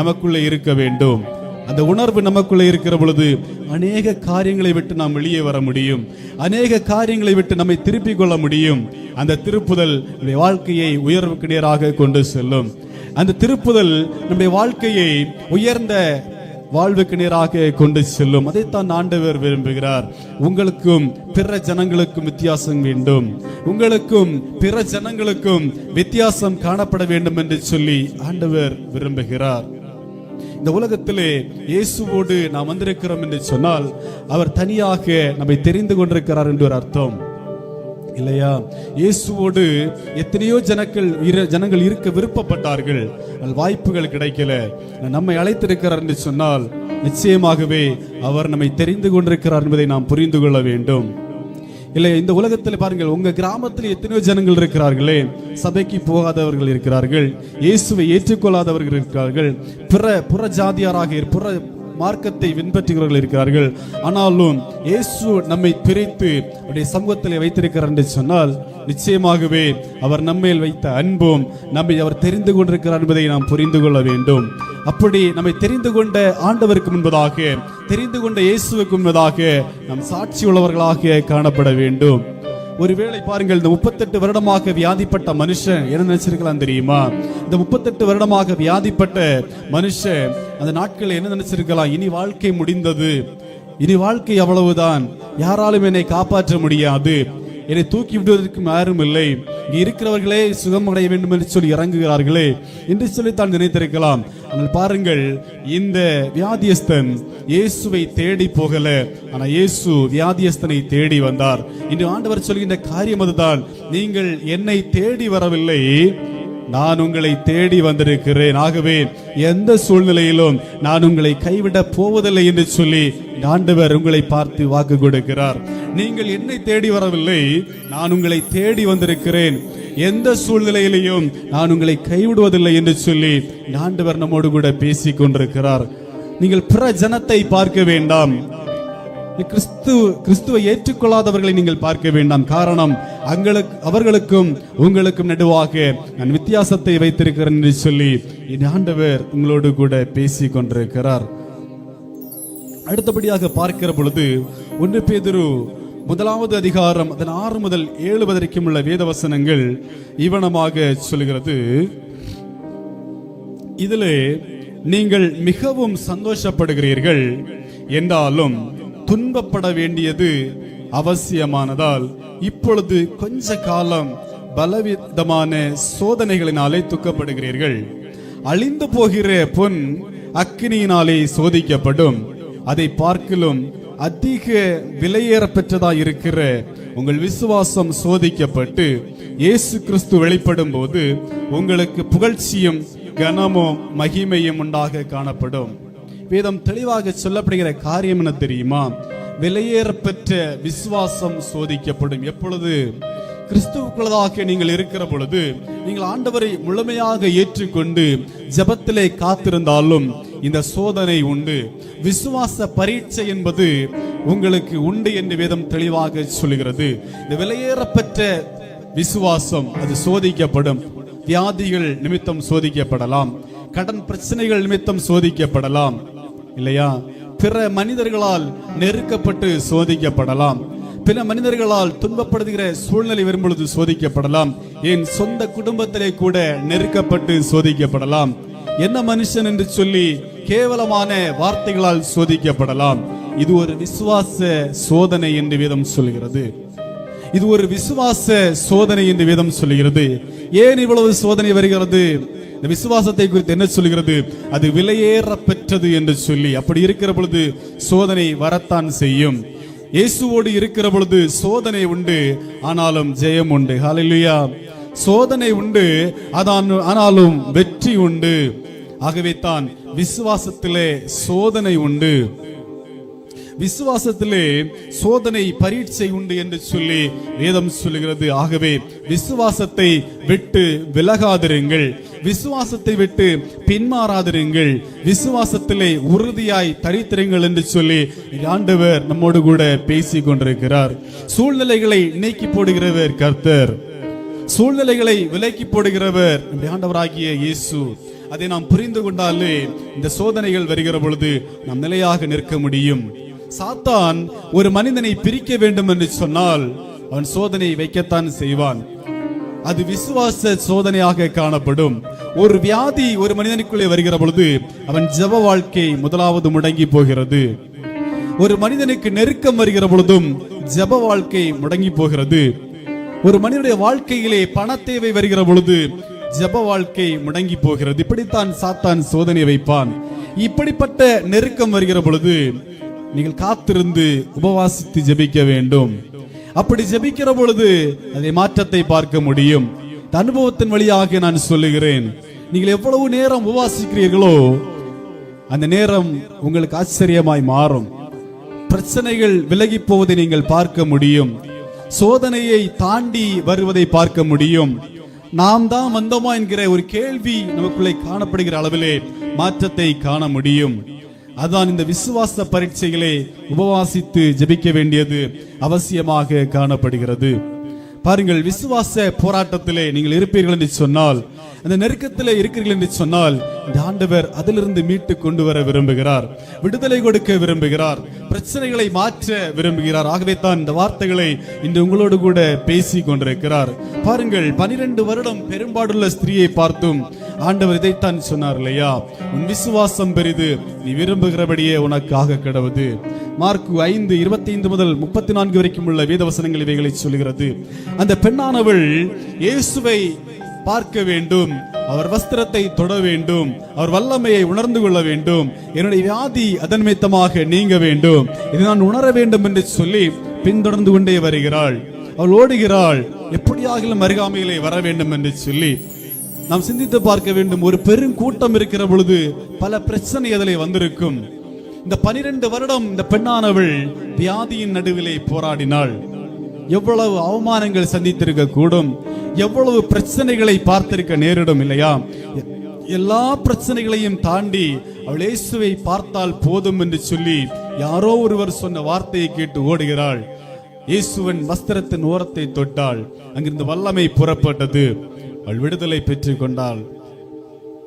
A: நமக்குள்ளே இருக்க வேண்டும். அந்த உணர்வு நமக்குள்ளே இருக்கிற பொழுது அநேக காரியங்களை விட்டு நாம் வெளியே வர முடியும், அநேக காரியங்களை விட்டு நம்மை திருப்பிக் கொள்ள முடியும். அந்த திருப்புதல் நம்முடைய வாழ்க்கையை உயர்வுக்கு நேராக கொண்டு செல்லும். அந்த திருப்புதல் நம்முடைய வாழ்க்கையை உயர்ந்த வாழ்வுக்கு நேராக கொண்டு செல்லும். அதைத்தான் ஆண்டவர் விரும்புகிறார். உங்களுக்கும் பிற ஜனங்களுக்கும் வித்தியாசம் வேண்டும், உங்களுக்கும் பிற ஜனங்களுக்கும் வித்தியாசம் காணப்பட வேண்டும் என்று சொல்லி ஆண்டவர் விரும்புகிறார். இந்த உலகத்திலே இயேசுவோடு நாம் வந்திருக்கிறோம் என்று சொன்னால் அவர் தனியாக நம்மை தெரிந்து கொண்டிருக்கிறார் என்று ஒரு அர்த்தம். இல்லையா? இயேசுவோடு எத்தனையோ ஜனங்கள் இருக்க விருப்பப்பட்டார்கள், வாய்ப்புகள் கிடைக்கல. நம்மை அழைத்திருக்கிறார் என்று சொன்னால் நிச்சயமாகவே அவர் நம்மை தெரிந்து கொண்டிருக்கிறார் என்பதை நாம் புரிந்து கொள்ள வேண்டும். இல்லை, இந்த உலகத்தில் பாருங்கள், உங்க கிராமத்தில் எத்தனையோ ஜனங்கள் இருக்கிறார்களே, சபைக்கு போகாதவர்கள் இருக்கிறார்கள், இயேசுவை ஏற்றுக்கொள்ளாதவர்கள் இருக்கிறார்கள், புற ஜாதியாராக புற மார்க்கத்தை பின்பற்றுகிறவர்கள் இருக்கிறார்கள். ஆனாலும் இயேசு நம்மை பிரித்து அவருடைய சமூகத்தில் வைத்திருக்கிறார் என்று சொன்னால் நிச்சயமாகவே அவர் நம்மேல் வைத்த அன்பும் நம்மை அவர் தெரிந்து கொண்டிருக்கிறார் என்பதை நாம் புரிந்து கொள்ள வேண்டும். அப்படி நம்மை தெரிந்து கொண்ட ஆண்டவருக்கு முன்பதாக, தெரிந்து கொண்ட இயேசுவுக்கு முன்பதாக நாம் சாட்சி உள்ளவர்களாக காணப்பட வேண்டும். ஒருவேளை பாருங்கள், இந்த 38 வருடமாக வியாதிப்பட்ட மனுஷன் என்ன நினைச்சிருக்கலாம் தெரியுமா? இந்த 38 வருடமாக வியாதிப்பட்ட மனுஷன் அந்த நாட்கள் என்ன நினைச்சிருக்கலாம்? இனி வாழ்க்கை முடிந்தது, இனி வாழ்க்கை அவ்வளவுதான், யாராலும் என்னை காப்பாற்ற முடியாது, என்னை தூக்கி விடுவதற்கு யாரும் இல்லை, இங்கு இருக்கிறவர்களே சுகமடைய வேண்டும் என்று சொல்லி இறங்குகிறார்களே என்று சொல்லித்தான் நினைத்திருக்கலாம். ஆனால் பாருங்கள், இந்த வியாதியஸ்தன் இயேசுவை தேடி போகல, ஆனா இயேசு வியாதியஸ்தனை தேடி வந்தார். இன்று ஆண்டவர் சொல்கின்ற காரியம் அதுதான், நீங்கள் என்னை தேடி வரவில்லை, நான் உங்களை தேடி வந்திருக்கிறேன். ஆகவே எந்த சூழ்நிலையிலும் நான் உங்களை கைவிட போவதில்லை என்று சொல்லி ஆண்டவர் உங்களை பார்த்து வாக்கு கொடுக்கிறார். நீங்கள் என்னை தேடி வரவில்லை, நான் உங்களை தேடி வந்திருக்கிறேன், எந்த சூழ்நிலையிலையும் நான் உங்களை கைவிடுவதில்லை என்று சொல்லி ஆண்டவர் நம்மோடு கூட பேசிக் கொண்டிருக்கிறார். நீங்கள் பிற ஜனத்தை பார்க்க வேண்டாம், கிறிஸ்துவை ஏற்றுக்கொள்ளாதவர்களை நீங்கள் பார்க்க வேண்டாம். காரணம், அவர்களுக்கும் உங்களுக்கும் நடுவாக நான் வித்தியாசத்தை வைத்திருக்கிறேன் என்று சொல்லி ஆண்டவர் உங்களோடு கூட பேசிக் கொண்டிருக்கிறார். அடுத்தபடியாக பார்க்கிற பொழுது 1 பேதுரு 1 அதிகாரம் அதன் 6 முதல் 7 வரைக்கும் உள்ள வேத வசனங்கள் இவனமாக சொல்கிறது. இதிலே நீங்கள் மிகவும் சந்தோஷப்படுகிறீர்கள் என்றாலும் துன்பப்பட வேண்டியது அவசியமானதால் இப்பொழுது கொஞ்ச காலம் பலவிதமான சோதனைகளினாலே துக்கப்படுகிறீர்கள். அழிந்து போகிற பொன் அக்கினியினாலே சோதிக்கப்படும், அதை பார்க்கிலும் அதிக விலையேற பெற்றதாய் இருக்கிற உங்கள் விசுவாசம் சோதிக்கப்பட்டு இயேசு கிறிஸ்து வெளிப்படும் போது உங்களுக்கு புகழ்ச்சியும் கனமும் மகிமையும் உண்டாக காணப்படும். வேதம் தெளிவாக சொல்லப்படுகிற காரியம் என்ன தெரியுமா? விலையேற பெற்ற விசுவாசம் சோதிக்கப்படும். எப்பொழுது? கிறிஸ்துவுக்குள்ளதாக நீங்கள் இருக்கிற பொழுது, நீங்கள் ஆண்டவரை முழுமையாக ஏற்றுக்கொண்டு ஜெபத்திலே காத்திருந்தாலும் இந்த சோதனை உண்டு. விசுவாச பரீட்சை என்பது உங்களுக்கு உண்டு என்று வேதம் தெளிவாக சொல்கிறது. இந்த விலையேறப்பெற்ற விசுவாசம் அது சோதிக்கப்படும். வியாதிகள் நிமித்தம் சோதிக்கப்படலாம், கடன் பிரச்சனைகள் நிமித்தம் சோதிக்கப்படலாம், இல்லையா? பிற மனிதர்களால் நெருக்கப்பட்டு சோதிக்கப்படலாம், பிற மனிதர்களால் துன்பப்படுகிற சூழ்நிலை வரும்பொழுது சோதிக்கப்படலாம், என் சொந்த குடும்பத்திலே கூட நெருக்கப்பட்டு சோதிக்கப்படலாம், என்ன மனுஷன் என்று சொல்லி கேவலமான வார்த்தைகளால் சோதிக்கப்படலாம். இது ஒரு விசுவாச சோதனை என்று வேதம் சொல்கிறது. இது ஒரு விசுவாச சோதனை என்று வேதம் சொல்கிறது. ஏன் இவ்வளவு சோதனை வருகிறது? இந்த விசுவாசத்தை குறித்து என்ன சொல்கிறது? அது விலையேற பெற்றது என்று சொல்லி. அப்படி இருக்கிற பொழுது சோதனை வரத்தான் செய்யும். இயேசுவோடு இருக்கிற பொழுது சோதனை உண்டு, ஆனாலும் ஜெயம் உண்டு. ஹல்லேலூயா! சோதனை உண்டு, ஆனாலும் வெற்றி உண்டு. ஆகவே தான் விசுவாசத்திலே சோதனை உண்டு, விசுவாசத்திலே சோதனை பரீட்சை உண்டு என்று சொல்லி வேதம் சொல்லுகிறது. ஆகவே விசுவாசத்தை விட்டு விலகாதிருங்கள், விசுவாசத்தை விட்டு பின்மாறாதிருங்கள், விசுவாசத்திலே உறுதியாய் தரித்திருங்கள் என்று சொல்லி ஆண்டவர் நம்மோடு கூட பேசிக் கொண்டிருக்கிறார். சூழ்நிலைகளை நீக்கி போடுகிறவர் கர்த்தர், சூழ்நிலைகளை விலக்கி போடுகிறவர் ஆண்டவராகிய இயேசு. அதை நாம் புரிந்து கொண்டாலே இந்த சோதனைகள் வருகிற பொழுது நாம் நிலையாக நிற்க முடியும். சாத்தான் ஒரு மனிதனை பிரிக்க வேண்டும் என்று சொன்னால் அவன் சோதனை வைக்கத்தான் செய்வான். அது விசுவாச சோதனையாக காணப்படும். ஒரு வியாதி ஒரு மனிதனுக்குள்ளே வருகிற பொழுது அவன் ஜெப வாழ்க்கை முதலாவது முடங்கி போகிறது. ஒரு மனிதனுக்கு நெருக்கம் வருகிற பொழுதும் ஜெப வாழ்க்கை முடங்கி போகிறது. ஒரு மனிதனுடைய வாழ்க்கையிலே பண தேவை வருகிற பொழுது ஜெப வாழ்க்கை முடங்கி போகிறது. இப்படித்தான் சாத்தான் சோதனை வைப்பான். இப்படிப்பட்ட நெருக்கம் வருகிற பொழுது நீங்கள் காத்திருந்து உபவாசித்து ஜெபிக்க வேண்டும். அப்படி ஜெபிக்கிற பொழுது அதை மாற்றத்தை பார்க்க முடியும். இந்த அனுபவத்தின் வழியாக நான் சொல்லுகிறேன், நீங்கள் எவ்வளவு நேரம் உபவாசிக்கிறீர்களோ அந்த நேரம் உங்களுக்கு ஆச்சரியமாய் மாறும். பிரச்சனைகள் விலகி போவதை நீங்கள் பார்க்க முடியும். சோதனையை தாண்டி வருவதை பார்க்க முடியும். நாம் தான் வந்தோமா என்கிற ஒரு கேள்வி நமக்குள்ளே காணப்படுகிற அளவிலே மாற்றத்தை காண முடியும். அதான் இந்த விசுவாச பரீட்சைகளை உபவாசித்து ஜெபிக்க வேண்டியது அவசியமாக காணப்படுகிறது. பாருங்கள், விசுவாச போராட்டத்திலே நீங்கள் இருப்பீர்கள் என்று சொன்னால், அந்த நெருக்கத்திலே இருக்கிறீர்கள் என்று சொன்னால், இந்த ஆண்டவர் அதிலிருந்து மீட்டு கொண்டு வர விரும்புகிறார், விடுதலை கொடுக்க விரும்புகிறார், பிரச்சனைகளை மாற்ற விரும்புகிறார். ஆகவே தான் இந்த வார்த்தைகளை இன்று உங்களோடு கூட பேசி கொண்டிருக்கிறார். பாருங்கள், 12 வருடம் பெரும்பாடுள்ள ஸ்திரீயை பார்த்தும் ஆண்டவர் இதைத்தான் சொன்னார் இல்லையா? உன் விசுவாசம் பெரிது, நீ விரும்புகிறபடியே உனக்காக கிடவது. மார்க்கு 5:25 முதல் 34 வரைக்கும் உள்ள வேதவசனங்கள் இவைகளை சொல்கிறது. அந்த பெண்ணானவள் இயேசுவை பார்க்க வேண்டும், அவர் வஸ்திரத்தை தொட வேண்டும், அவர் வல்லமையை உணர்ந்து கொள்ள வேண்டும், என்னுடைய வியாதி அதன் நிமித்தமாக நீங்க வேண்டும், இதை நான் உணர வேண்டும் என்று சொல்லி பின்தொடர்ந்து கொண்டே வருகிறாள். அவள் ஓடுகிறாள், எப்படியாகிலும் அருகாமையிலே வர வேண்டும் என்று சொல்லி. நாம் சிந்தித்து பார்க்க வேண்டும், ஒரு பெரும் கூட்டம் இருக்கிற பொழுது பல பிரச்சனை அதிலே வந்திருக்கும். இந்த 12 வருடம் இந்த பெண்ணானவள் வியாதியின் நடுவிலே போராடினாள். எவ்வளவு அவமானங்கள் சந்தித்திருக்க கூடும், எவ்வளவு பிரச்சனைகளை பார்த்திருக்க நேரிடும் இல்லையா? எல்லா பிரச்சனைகளையும் தாண்டி அவள் இயேசுவை பார்த்தால் போதும் என்று சொல்லி யாரோ ஒருவர் சொன்ன வார்த்தையை கேட்டு ஓடுகிறாள். இயேசுவின் வஸ்திரத்தின் ஓரத்தை தொட்டாள். அங்கிருந்து வல்லமை புறப்பட்டது. அவள் விடுதலை பெற்றுக் கொண்டாள்.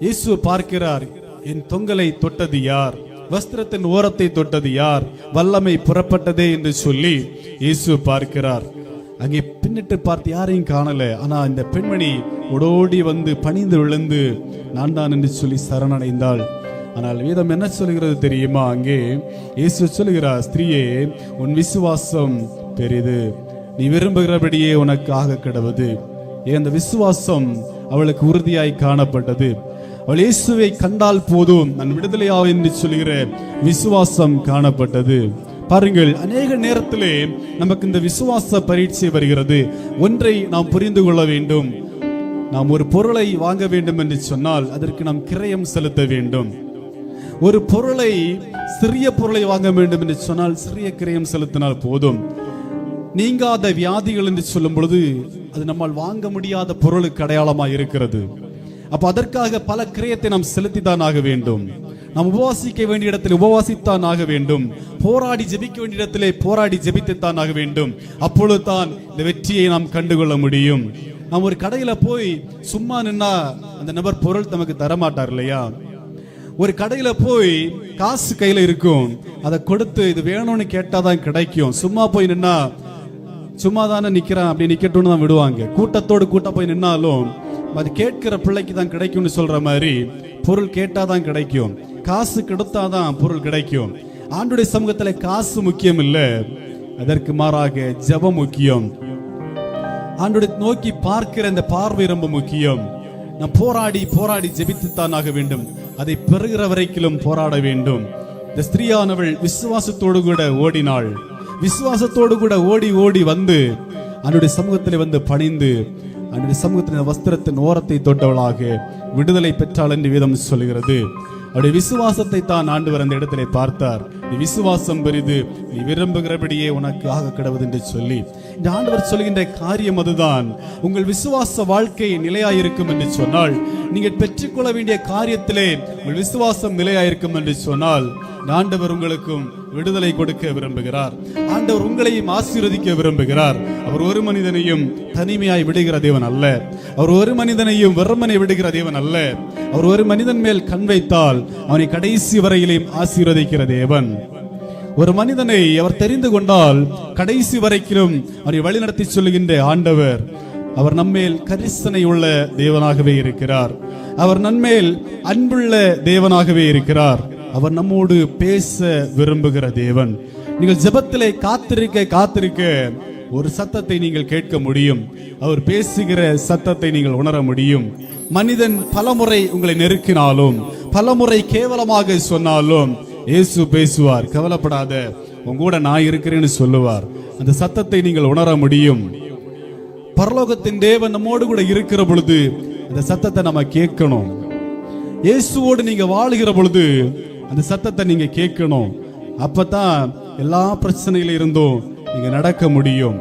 A: இயேசு பார்க்கிறார், என் தொங்கலை தொட்டது யார், வஸ்திரத்தின் ஓரத்தை தொட்டது யார், வல்லமை புறப்பட்டதே என்று சொல்லி இயேசு பார்க்கிறார். அங்கே பின்னிட்டு பார்த்து யாரையும் காணல. ஆனா இந்த பெண்மணி ஓடோடி வந்து பணிந்து விழுந்து நான் தான் என்று சொல்லி சரணடைந்தாள். ஆனால் வேதம் என்ன சொல்கிறது தெரியுமா? அங்கே இயேசு சொல்கிறார், ஸ்திரீயே, உன் விசுவாசம் பெரிது, நீ விரும்புகிறபடியே உனக்காக கிடவது. அந்த விசுவாசம் அவளுக்கு உறுதியாய் காணப்பட்டது. அவள் இயேசுவை கண்டால் போதும் நான் விடுதலையாவேன் என்று சொல்கிற விசுவாசம் காணப்பட்டது. பாருங்கள், அநேக நேரத்திலே நமக்கு இந்த விசுவாச பரீட்சை வருகிறது. ஒன்றை நாம் புரிந்து கொள்ள வேண்டும், நாம் ஒரு பொருளை வாங்க வேண்டும் என்று சொன்னால் அதற்கு நாம் கிரயம் செலுத்த வேண்டும். ஒரு பொருளை, சிறிய பொருளை வாங்க வேண்டும் என்று சொன்னால் சிறிய கிரயம் செலுத்தினால் போதும். நீங்காத வியாதிகள் என்று சொல்லும் பொழுது அது நம்மால் வாங்க முடியாத பொருளுக்கு அடையாளமாக இருக்கிறது. அப்ப அதற்காக பல கிரயத்தை நாம் செலுத்தித்தான் ஆக வேண்டும். நாம் உபவாசிக்க வேண்டிய இடத்தில் உபவாசித்தான் ஆக வேண்டும். போராடி ஜெபிக்க வேண்டிய இடத்திலே போராடி ஜெபித்துத்தான் ஆக வேண்டும். அப்பொழுதுதான் இந்த வெற்றியை நாம் கண்டுகொள்ள முடியும். நாம் ஒரு கடையில போய் சும்மா நின்னா அந்த நபர் பொருள் நமக்கு தரமாட்டார் இல்லையா? ஒரு கடையில போய் காசு கையில இருக்கும், அதை கொடுத்து இது வேணும்னு கேட்டாதான் கிடைக்கும். சும்மா போய் நின்னா சும்மா தானே நிக்கிறான் அப்படி நிக்கட்டும்னு தான் விடுவாங்க. கூட்டத்தோடு கூட்ட போய் நின்னாலும் அது கேட்கிற பிள்ளைக்கு தான் கிடைக்கும்னு சொல்ற மாதிரி பொருள் கேட்டாதான் கிடைக்கும், காசு கொடுத்தாதான் பொருள் கிடைக்கும். ஆண்டுடைய சமூகத்துல காசு முக்கியம் இல்ல, அதற்கு மாறாக ஜெபம் முக்கியம். ஆண்டுடைய நோக்கி பார்க்கிற இந்த பார்வை ரொம்ப முக்கியம். நாம் போராடி போராடி ஜெபித்துத்தான் ஆக வேண்டும். அதை பெறுகிற வரைக்கும் போராட வேண்டும். இந்த ஸ்திரீயானவள் விசுவாசத்தோடு கூட ஓடினாள். விசுவாசத்தோடு கூட ஓடி ஓடி வந்து அவனுடைய சமூகத்தில் வந்து பணிந்து அவனுடைய சமூகத்தின் வஸ்திரத்தின் ஓரத்தை தொட்டவளாக விடுதலை பெற்றாள் என்று வேதம் சொல்கிறது. அவருடைய விசுவாசத்தை தான் ஆண்டவர் அந்த இடத்திலே பார்த்தார். நீ விசுவாசம் பெரிது, நீ விரும்புகிறபடியே உனக்கு ஆக கிடவது என்று சொல்லி இந்த ஆண்டவர் சொல்கின்ற காரியம் அதுதான். உங்கள் விசுவாச வாழ்க்கை நிலையாயிருக்கும் என்று சொன்னால், நீங்கள் பெற்றுக்கொள்ள வேண்டிய காரியத்திலே உங்கள் விசுவாசம் நிலையாயிருக்கும் என்று சொன்னால், ஆண்டவர் உங்களுக்கும் விடுதலை கொடுக்க விரும்புகிறார். ஆண்டவர் உங்களையும் ஆசீர்வதிக்க விரும்புகிறார். அவர் ஒரு மனிதனையும் தனிமையாய் விடுகிற தேவன் அல்ல. அவர் ஒரு மனிதனையும் வெறுமனை விடுகிற தேவன் அல்ல. அவர் ஒரு மனிதன் மேல் கண் வைத்தால் அவனை கடைசி வரையிலும் ஆசீர்வதிக்கிற தேவன். ஒரு மனிதனை அவர் தெரிந்து கொண்டால் கடைசி வரைக்கும் அவரை வழிநடத்தி சொல்லுகின்ற ஆண்டவர். அவர் நம்மேல் கரிசனை உள்ள தேவனாகவே இருக்கிறார். அவர் நம்மேல் அன்புள்ள தேவனாகவே இருக்கிறார். அவர் நம்மோடு பேச விரும்புகிற தேவன். நீங்கள் ஜெபத்திலே காத்திருக்க ஒரு சத்தத்தை நீங்கள் கேட்க முடியும். அவர் பேசுகிற சத்தத்தை நீங்கள் உணர முடியும். மனிதன் பலமுறை உங்களை நெருக்கினாலும், பலமுறை கேவலமாக சொன்னாலும் இயேசு பேசுவார். கவலைப்படாத, உங்க கூட நான் இருக்கிறேன்னு சொல்லுவார். அந்த சத்தத்தை நீங்கள் உணர முடியும். பரலோகத்தின் தேவன் நம்மோடு கூட இருக்கிற பொழுது அந்த சத்தத்தை நம்ம கேட்கணும். இயேசுவோடு நீங்க வாழுகிற பொழுது அந்த சத்தத்தை நீங்க கேட்கணும். அப்பதான் எல்லா பிரச்சனையில இருந்தும் நீங்க நடக்க முடியும்.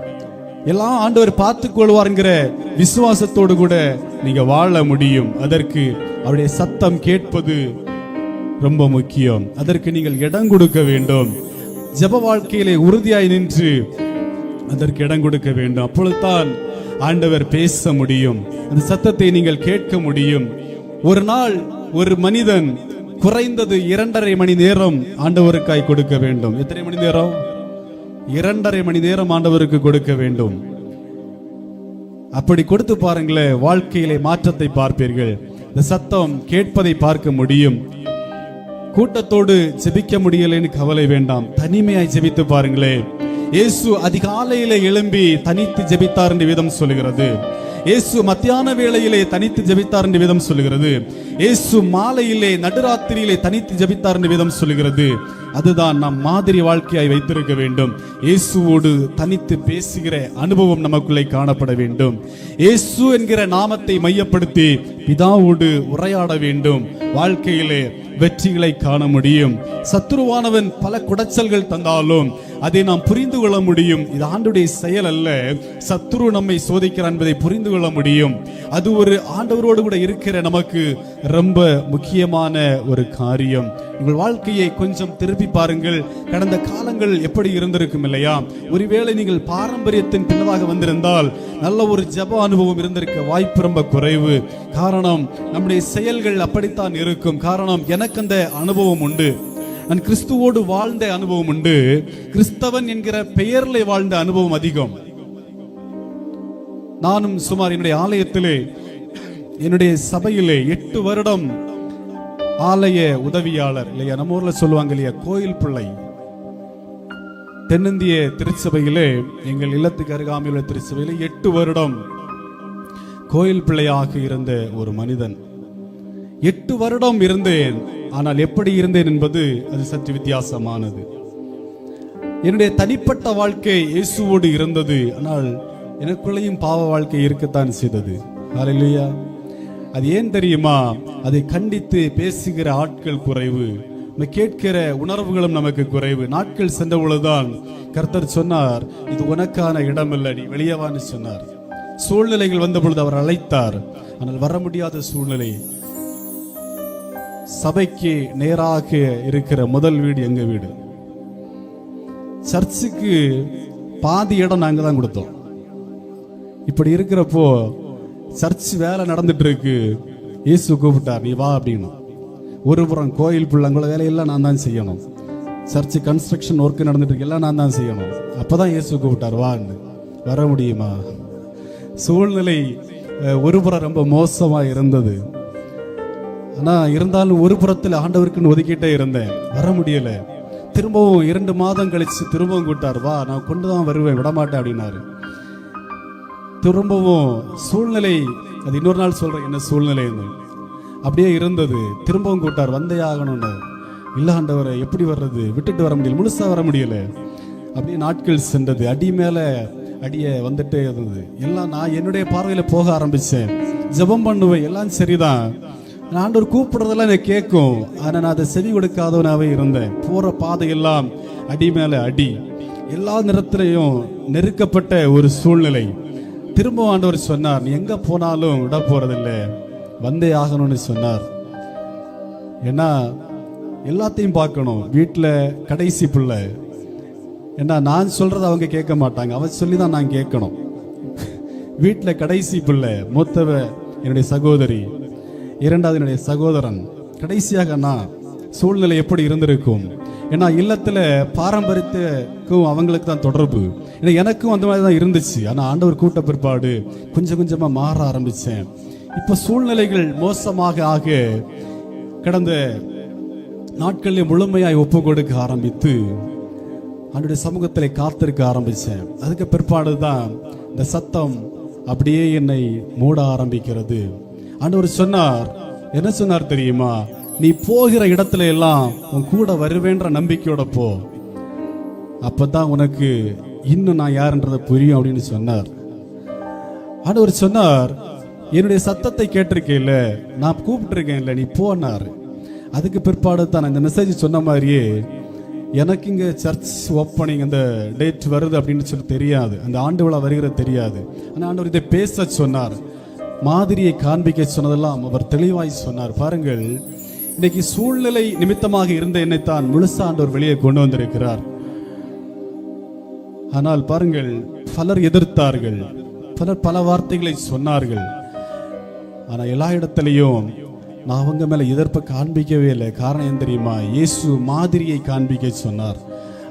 A: எல்லாம் ஆண்டவர் பார்த்துக் கொள்வார்ங்கிற விசுவாசத்தோடு கூட நீங்க வாழ முடியும். அதற்கு அவருடைய சத்தம் கேட்பது ரொம்ப முக்கியம். அதற்கு நீங்கள் இடம் கொடுக்க வேண்டும். ஜெப வாழ்க்கையிலே உறுதியாய் நின்று அதற்கு இடம் கொடுக்க வேண்டும். அப்பொழுதுதான் ஆண்டவர் பேச முடியும். அந்த சத்தத்தை நீங்கள் கேட்க முடியும். ஒரு நாள் ஒரு மனிதன் குறைந்தது 2.5 மணி நேரம் ஆண்டவருக்காய் கொடுக்க வேண்டும். எத்தனை மணி நேரம்? 2.5 மணி நேரம் ஆண்டவருக்கு கொடுக்க வேண்டும். அப்படி கொடுத்து பாருங்களேன், வாழ்க்கையிலே மாற்றத்தை பார்ப்பீர்கள். இந்த சத்தம் கேட்பதை பார்க்க முடியும். கூட்டத்தோடு ஜெபிக்க முடியலைன்னு கவலை வேண்டாம், தனிமையாய் ஜெபித்து பாருங்களேன். இயேசு அதிகாலையிலே எழும்பி தனித்து ஜெபித்தார் என்று வேதம் சொல்லுகிறது. இயேசு மத்தியான வேளையிலே தனித்து ஜெபித்தார் என்று வேதம் சொல்லுகிறது. இயேசு மாலையிலே நடுராத்திரியிலே தனித்து ஜெபித்தார் என்று வேதம் சொல்லுகிறது. அதுதான் நம் மாதிரி வாழ்க்கையாய் வைத்திருக்க வேண்டும். இயேசுவோடு தனித்து பேசுகிற அனுபவம் நமக்குள்ளே காணப்பட வேண்டும். இயேசு என்கிற நாமத்தை மையப்படுத்தி பிதாவோடு உரையாட வேண்டும். வாழ்க்கையிலே வெற்றிகளை காண முடியும். சத்துருவானவன் பல குடைச்சல்கள் தந்தாலும் அதை நாம் புரிந்து கொள்ள முடியும். இது ஆண்டவருடைய செயல் அல்ல, சத்துரு நம்மை சோதிக்கிறான் என்பதை புரிந்து கொள்ள முடியும். அது ஒரு ஆண்டவரோடு கூட இருக்கிற நமக்கு ரொம்ப முக்கியமான ஒரு காரியம். உங்கள் வாழ்க்கையை கொஞ்சம் திருப்பி பாருங்கள். கடந்த காலங்கள் எப்படி இருந்திருக்கும் இல்லையா? ஒருவேளை நீங்கள் பாரம்பரியத்தின் பின்னதாக வந்திருந்தால் நல்ல ஒரு ஜெப அனுபவம் இருந்திருக்க வாய்ப்பு ரொம்ப குறைவு. காரணம், நம்முடைய செயல்கள் அப்படித்தான் இருக்கும். காரணம், எனக்கு அந்த அனுபவம் உண்டு. நான் கிறிஸ்துவோடு வாழ்ந்த அனுபவம் உண்டு. கிறிஸ்தவன் என்கிற பெயர்ல வாழ்ந்த அனுபவம் அதிகம். நானும் சுமார் என்னுடைய ஆலயத்திலே, என்னுடைய சபையிலே 8 வருடம் ஆலய உதவியாளர் இல்லையா, நம்ம ஊர்ல சொல்லுவாங்க இல்லையா, கோயில் பிள்ளை. தென்னிந்திய திருச்சபையிலே, எங்கள் இல்லத்துக்கு அருகாமையுள்ள திருச்சபையிலே 8 வருடம் கோயில் பிள்ளையாக இருந்த ஒரு மனிதன். 8 வருடம் இருந்தேன். ஆனால் எப்படி இருந்தேன் என்பது அது சற்று வித்தியாசமானது. என்னுடைய தனிப்பட்ட வாழ்க்கை இயேசுவோடு இருந்தது. ஆனால் எனக்குள்ளேயும் பாவ வாழ்க்கை இருக்கத்தான் செய்தது. ஹல்லேலூயா. அது ஏன் தெரியுமா? அதை கண்டித்து பேசுகிற ஆட்கள் குறைவு, கேட்கிற உணர்வுகளும் நமக்கு குறைவு. நாட்கள் சென்ற பொழுதுதான் கர்த்தர் சொன்னார், இது உனக்கான இடம் இல்லை, நீ வெளியவான்னு சொன்னார். சூழ்நிலைகள் வந்த பொழுது அவர் அழைத்தார். ஆனால் வர முடியாத சூழ்நிலை. சபைக்கு நேராக இருக்கிற முதல் வீடு எங்க வீடு. சர்ச்சுக்கு பாதி இடம் நாங்க தான் கொடுத்தோம். இப்படி இருக்கிறப்போ சர்ச் வேலை நடந்துட்டு இருக்கு. இயேசு கூப்பிட்டார், நீ வா அப்படின்னு. ஒரு புறம் கோயில் பிள்ளைங்கள வேலையெல்லாம் நான் தான் செய்யணும். சர்ச் கன்ஸ்ட்ரக்ஷன் ஒர்க் நடந்துட்டு இருக்கு, எல்லாம் நான் தான் செய்யணும். அப்பதான் இயேசு கூப்பிட்டார், வான்னு. வர முடியுமா? சூழ்நிலை ஒரு புறம் ரொம்ப மோசமா இருந்தது. ஆனா இருந்தாலும் ஒரு புறத்தில் ஆண்டவருக்குன்னு ஒதுக்கிட்டே இருந்தேன். வர முடியல. திரும்பவும் 2 மாதம் கழிச்சு திரும்பவும் கூட்டார், வா நான் கொண்டுதான் வருவேன், விடமாட்டேன் அப்படின்னாரு. திரும்பவும் சூழ்நிலை, அது இன்னொரு நாள் சொல்றேன் என்ன சூழ்நிலைன்னு. அப்படியே இருந்தது. திரும்பவும் கூட்டார், வந்தே ஆகணும்னு. இல்ல ஆண்டவரை, எப்படி வர்றது, விட்டுட்டு வர முடியல, முழுசா வர முடியல. அப்படியே நாட்கள் சென்றது. அடி மேல அடிய வந்துட்டே இருந்தது. எல்லாம் நான் என்னுடைய பார்வையில போக ஆரம்பிச்சேன். ஜெபம் பண்ணுவேன், எல்லாம் சரிதான். ஆண்டவர் கூப்பிடுறதெல்லாம் எனக்கு கேட்கும். ஆனா நான் அதை செவி கொடுக்காதவனாவே இருந்தேன். போற பாதையெல்லாம் அடி மேல அடி, எல்லா நேரத்திலையும் நெருக்கப்பட்ட ஒரு சூழ்நிலை. திரும்ப ஆண்டவர் சொன்னார், நீ எங்க போனாலும் விட போறதில்லை, வந்தே ஆகணும்னு சொன்னார். ஏன்னா எல்லாத்தையும் பார்க்கணும். வீட்டுல கடைசி பிள்ளை. ஏன்னா நான் சொல்றத அவங்க கேட்க மாட்டாங்க, அவன் சொல்லிதான் நான் கேட்கணும். வீட்டுல கடைசி பிள்ளை. மூத்தவ என்னுடைய சகோதரி, 2வது என்னுடைய சகோதரன், கடைசியாக நான். சூழ்நிலை எப்படி இருந்திருக்கும்? ஏன்னா இல்லத்துல பாரம்பரியத்துக்கும் அவங்களுக்கு தான் தொடர்பு. ஏன்னா எனக்கும் அந்த மாதிரி தான் இருந்துச்சு. ஆனா ஆண்டவர் கூட்ட பிற்பாடு கொஞ்சம் கொஞ்சமா மாற ஆரம்பிச்சேன். இப்ப சூழ்நிலைகள் மோசமாக ஆக கடந்த நாட்களில் முழுமையாய் ஒப்பு கொடுக்க ஆரம்பித்து ஆண்டவருடைய சமூகத்திலே காத்திருக்க ஆரம்பிச்சேன். அதுக்கு பிற்பாடு தான் இந்த சத்தம் அப்படியே என்னை மூட ஆரம்பிக்கிறது. ஆண்டவர் சொன்னார், என்ன சொன்னார் தெரியுமா? நீ போகிற இடத்துல எல்லாம் உன் கூட வருவேன்ற நம்பிக்கையோட போ. அப்பதான் உனக்கு இன்னும் நான் யாருன்றதை புரியும் அப்படின்னு சொன்னார். ஆண்டவர் சொன்னார், என்னுடைய சத்தத்தை கேட்டிருக்கேன்ல, நான் கூப்பிட்டுருக்கேன்ல, நீ போனார். அதுக்கு பிற்பாடு தான் இந்த மெசேஜ் சொன்ன மாதிரியே எனக்கு இங்கே சர்ச் ஓப்பனிங் அந்த டேட் வருது அப்படின்னு சொல்லி தெரியாது, அந்த ஆண்டு விழா வருகிறது தெரியாது. ஆனால் ஆண்டவர் இதை பேச சொன்னார், மாதிரியை காண்பிக்க சொன்னதெல்லாம் அவர் தெளிவாய் சொன்னார். பாருங்கள், இன்னைக்கு சூழ்நிலை நிமித்தமாக இருந்த என்னைத்தான் முழுசா ஆண்டவர் வெளியே கொண்டு வந்திருக்கிறார். ஆனால் பாருங்கள், பலர் எதிர்த்தார்கள், பலர் பல வார்த்தைகளை சொன்னார்கள். ஆனா எல்லா இடத்திலையும் நான் அவங்க மேல எதிர்ப்பை காண்பிக்கவே இல்லை. காரணம் என்ன தெரியுமா? இயேசு மாதிரியை காண்பிக்க சொன்னார்.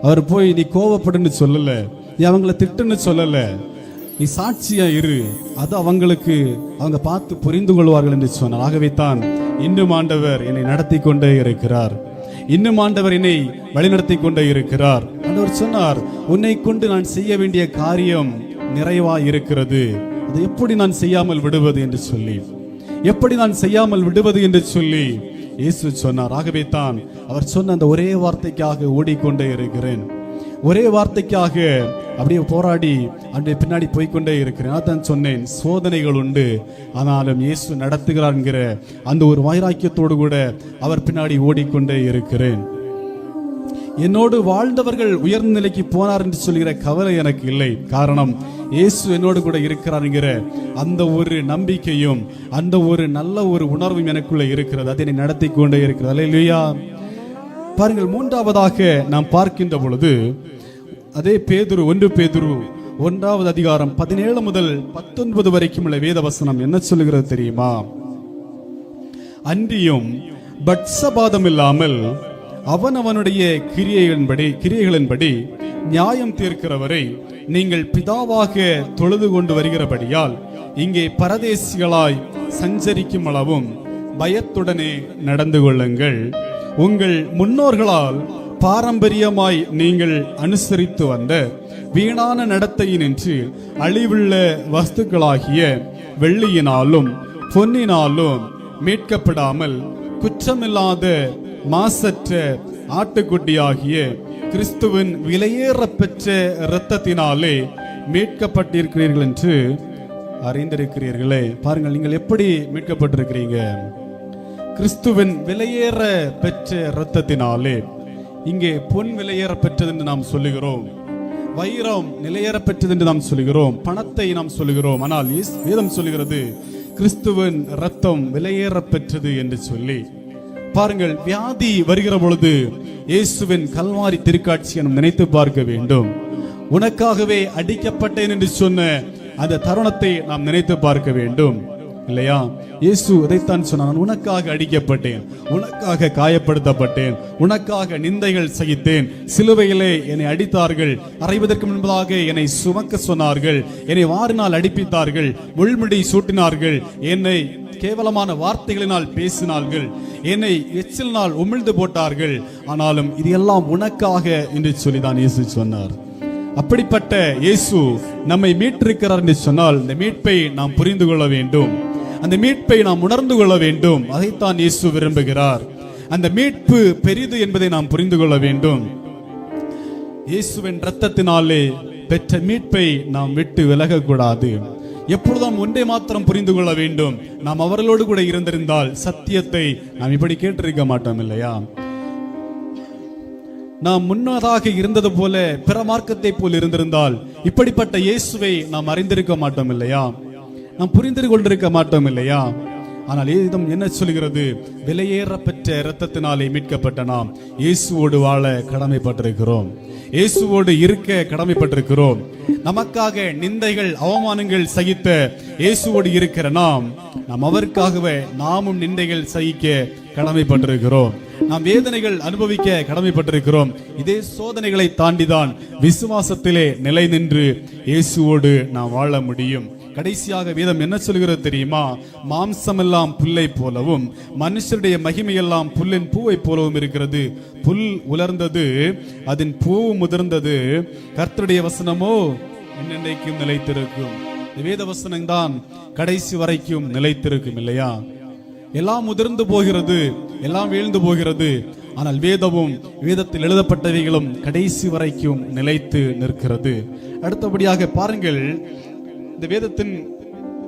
A: அவர் போய் நீ கோவப்படுன்னு சொல்லல, நீ அவங்கள திட்டுன்னு சொல்லல, நீ சாட்சியா இரு, அது அவங்களுக்கு அவங்க பார்த்து புரிந்து கொள்வார்கள் என்று சொன்னார். ஆகவே தான் இன்னும் ஆண்டவர் என்னை நடத்தி கொண்டே இருக்கிறார், இன்னும் ஆண்டவர் என்னை வழிநடத்தி கொண்டே இருக்கிறார். ஆண்டவர் சொன்னார், உன்னை கொண்டு நான் செய்ய வேண்டிய காரியம் நிறைவா இருக்கிறது, அதை எப்படி நான் செய்யாமல் விடுவது என்று சொல்லி, எப்படி நான் செய்யாமல் விடுவது என்று சொல்லி இயேசு சொன்னார். ஆகவே தான் அவர் சொன்ன அந்த ஒரே வார்த்தைக்காக ஓடிக்கொண்டே இருக்கிறேன், ஒரே வார்த்தைக்காக அப்படியே போராடி அப்படியே பின்னாடி போய்கொண்டே இருக்கிறேன். அதான் சொன்னேன், சோதனைகள் உண்டு, ஆனாலும் இயேசு நடத்துகிறார் என்கிற அந்த ஒரு வைராக்கியத்தோடு கூட அவர் பின்னாடி ஓடிக்கொண்டே இருக்கிறேன். என்னோடு வாழ்ந்தவர்கள் உயர்ந்த நிலைக்கு போனார் என்று சொல்கிற கவலை எனக்கு இல்லை. காரணம், இயேசு என்னோடு கூட இருக்கிறார் என்கிற அந்த ஒரு நம்பிக்கையும் அந்த ஒரு நல்ல ஒரு உணர்வும் எனக்குள்ள இருக்கிறது, அதை நடத்தி கொண்டே இருக்கிறது. அல்லேலூயா. பாருங்கள், மூன்றாவதாக நாம் பார்க்கின்ற பொழுது அதே பேதுரு 1 பேதுரு 1 அதிகாரம் 17 முதல் 19 வரைக்கும் உள்ள வேத வசனம் என்ன சொல்லுகிறது தெரியுமா? அன்றியும் பட்சபாதம் இல்லாமல் அவனவனுடைய கிரியைகளின்படி நியாயம் தீர்க்கிறவரை நீங்கள் பிதாவாக தொழுது கொண்டு வருகிறபடியால் இங்கே பரதேசிகளாய் சஞ்சரிக்கும் அளவும் பயத்துடனே நடந்து கொள்ளுங்கள். உங்கள் முன்னோர்களால் பாரம்பரியமாய் நீங்கள் அனுசரித்து வந்த வீணான நடத்தையினின்று அழிவுள்ள வஸ்துக்களாகிய வெள்ளியினாலும் பொன்னினாலும் மீட்கப்படாமல் குற்றமில்லாத மாசற்ற ஆட்டுக்குட்டியாகிய கிறிஸ்துவின் விலையேற பெற்ற இரத்தத்தினாலே மீட்கப்பட்டிருக்கிறீர்கள் என்று அறிந்திருக்கிறீர்களே. பாருங்கள், நீங்கள் எப்படி மீட்கப்பட்டிருக்கிறீங்க? கிறிஸ்துவின் விலையேற பெற்ற இரத்தத்தினாலே. இங்கே பொன் விலையேற பெற்றது என்று நாம் சொல்லுகிறோம், வைரம் நிலையேற பெற்றது என்று நாம் சொல்லுகிறோம், பணத்தை நாம் சொல்லுகிறோம். ஆனால் வேதம் சொல்லுகிறது கிறிஸ்துவின் இரத்தம் விலையேற பெற்றது என்று சொல்லி. பாருங்கள், வியாதி வருகிற பொழுது இயேசுவின் கல்வாரி திருக்காட்சியை நாம் நினைத்து பார்க்க வேண்டும். உனக்காகவே அடிக்கப்பட்டேன் என்று சொன்ன அந்த தருணத்தை நாம் நினைத்து பார்க்க வேண்டும், இல்லையா? இயேசு இதைத்தான் சொன்னார், நான் உனக்காக அடிக்கப்பட்டேன், உனக்காக காயப்படுத்தப்பட்டேன், உனக்காக நிந்தைகள் சகித்தேன், சிலுவையிலே என்னை அடித்தார்கள், அறைவதற்கு முன்பதாக என்னை சுமக்க சொன்னார்கள், என்னை வாரினால் அடிப்பித்தார்கள், முள்முடி சூட்டினார்கள், என்னை கேவலமான வார்த்தைகளினால் பேசினார்கள், என்னை எச்சிலினால் உமிழ்ந்து போட்டார்கள், ஆனாலும் இது எல்லாம் உனக்காக என்று சொல்லிதான் இயேசு சொன்னார். அப்படிப்பட்ட இயேசு நம்மை மீட்டிருக்கிறார் என்று சொன்னால் இந்த மீட்பை நாம் புரிந்து கொள்ள வேண்டும், அந்த மீட்பை நாம் உணர்ந்து கொள்ள வேண்டும். அதைத்தான் இயேசு விரும்புகிறார். அந்த மீட்பு பெரிது என்பதை நாம் புரிந்து கொள்ள வேண்டும். இயேசுவின் இரத்தத்தினாலே பெற்ற மீட்பை நாம் விட்டு விலகக்கூடாது. எப்பொழுதும் ஒன்றை மாத்திரம் புரிந்து கொள்ள வேண்டும், நாம் அவர்களோடு கூட இருந்திருந்தால் சத்தியத்தை நாம் இப்படி கேட்டிருக்க மாட்டோம், இல்லையா? நாம் முன்னதாக இருந்தது போல பிற மார்க்கத்தை போல் இருந்திருந்தால் இப்படிப்பட்ட இயேசுவை நாம் அறிந்திருக்க மாட்டோம், இல்லையா? நாம் புரிந்து கொண்டிருக்க மாட்டோம், இல்லையா? ஆனால் வேதம் என்ன சொல்கிறது? விலையேற பெற்ற இரத்தத்தினாலே மீட்கப்பட்ட நாம் இயேசுவோடு வாழ கடமைப்பட்டிருக்கிறோம், இயேசுவோடு இருக்க கடமைப்பட்டிருக்கிறோம். நமக்காக நிந்தைகள் அவமானங்கள் சகித்த இயேசுவோடு இருக்கிற நாம் அவருக்காகவே நாமும் நிந்தைகள் சகிக்க கடமைப்பட்டிருக்கிறோம், நாம் வேதனைகள் அனுபவிக்க கடமைப்பட்டிருக்கிறோம். இதே சோதனைகளை தாண்டிதான் விசுவாசத்திலே நிலை நின்று இயேசுவோடு நாம் வாழ முடியும். கடைசியாக வேதம் என்ன சொல்கிறது தெரியுமா? மாம்சமெல்லாம் புல்லை போலவும் மனுஷருடைய மகிமையெல்லாம் புல்லின் பூவை போலவும் இருக்கிறது. புல் உலர்ந்தது, அதன் பூ முதிர்ந்தது, கர்த்தருடைய வசனமோ என்னென்றைக்கும் நிலைத்திருக்கும். வேத வசனம் தான் கடைசி வரைக்கும் நிலைத்திருக்கும், இல்லையா? எல்லாம் முதிர்ந்து போகிறது, எல்லாம் வீழ்ந்து போகிறது, ஆனால் வேதத்தில் எழுதப்பட்டவைகளும் கடைசி வரைக்கும் நிலைத்து நிற்கிறது. அடுத்தபடியாக பாருங்கள், இந்த வேதத்தின்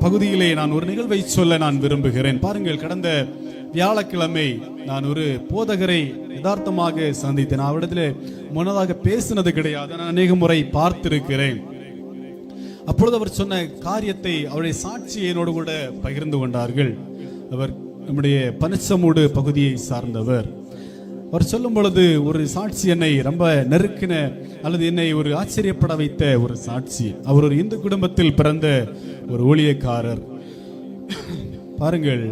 A: பகுதியிலே நான் ஒரு நிகழ்வை சொல்ல நான் விரும்புகிறேன். பாருங்கள், கடந்த வியாழக்கிழமை நான் ஒரு போதகரை யதார்த்தமாக சந்தித்தேன். அவரிடத்தில் முன்னதாக பேசினது கிடையாது, நான் அநேக முறை பார்த்திருக்கிறேன். அப்பொழுது அவர் சொன்ன காரியத்தை, அவருடைய சாட்சியை என்னோடு கூட பகிர்ந்து கொண்டார்கள். அவர் நம்முடைய பனச்சமூடு பகுதியை சார்ந்தவர். அவர் சொல்லும் பொழுது ஒரு சாட்சி என்னை ரொம்ப நெருக்கின அல்லது என்னை ஒரு ஆச்சரியப்பட வைத்த ஒரு சாட்சி. அவர் ஒரு இந்து குடும்பத்தில் பிறந்த ஒரு ஊழியக்காரர். பாருங்கள்,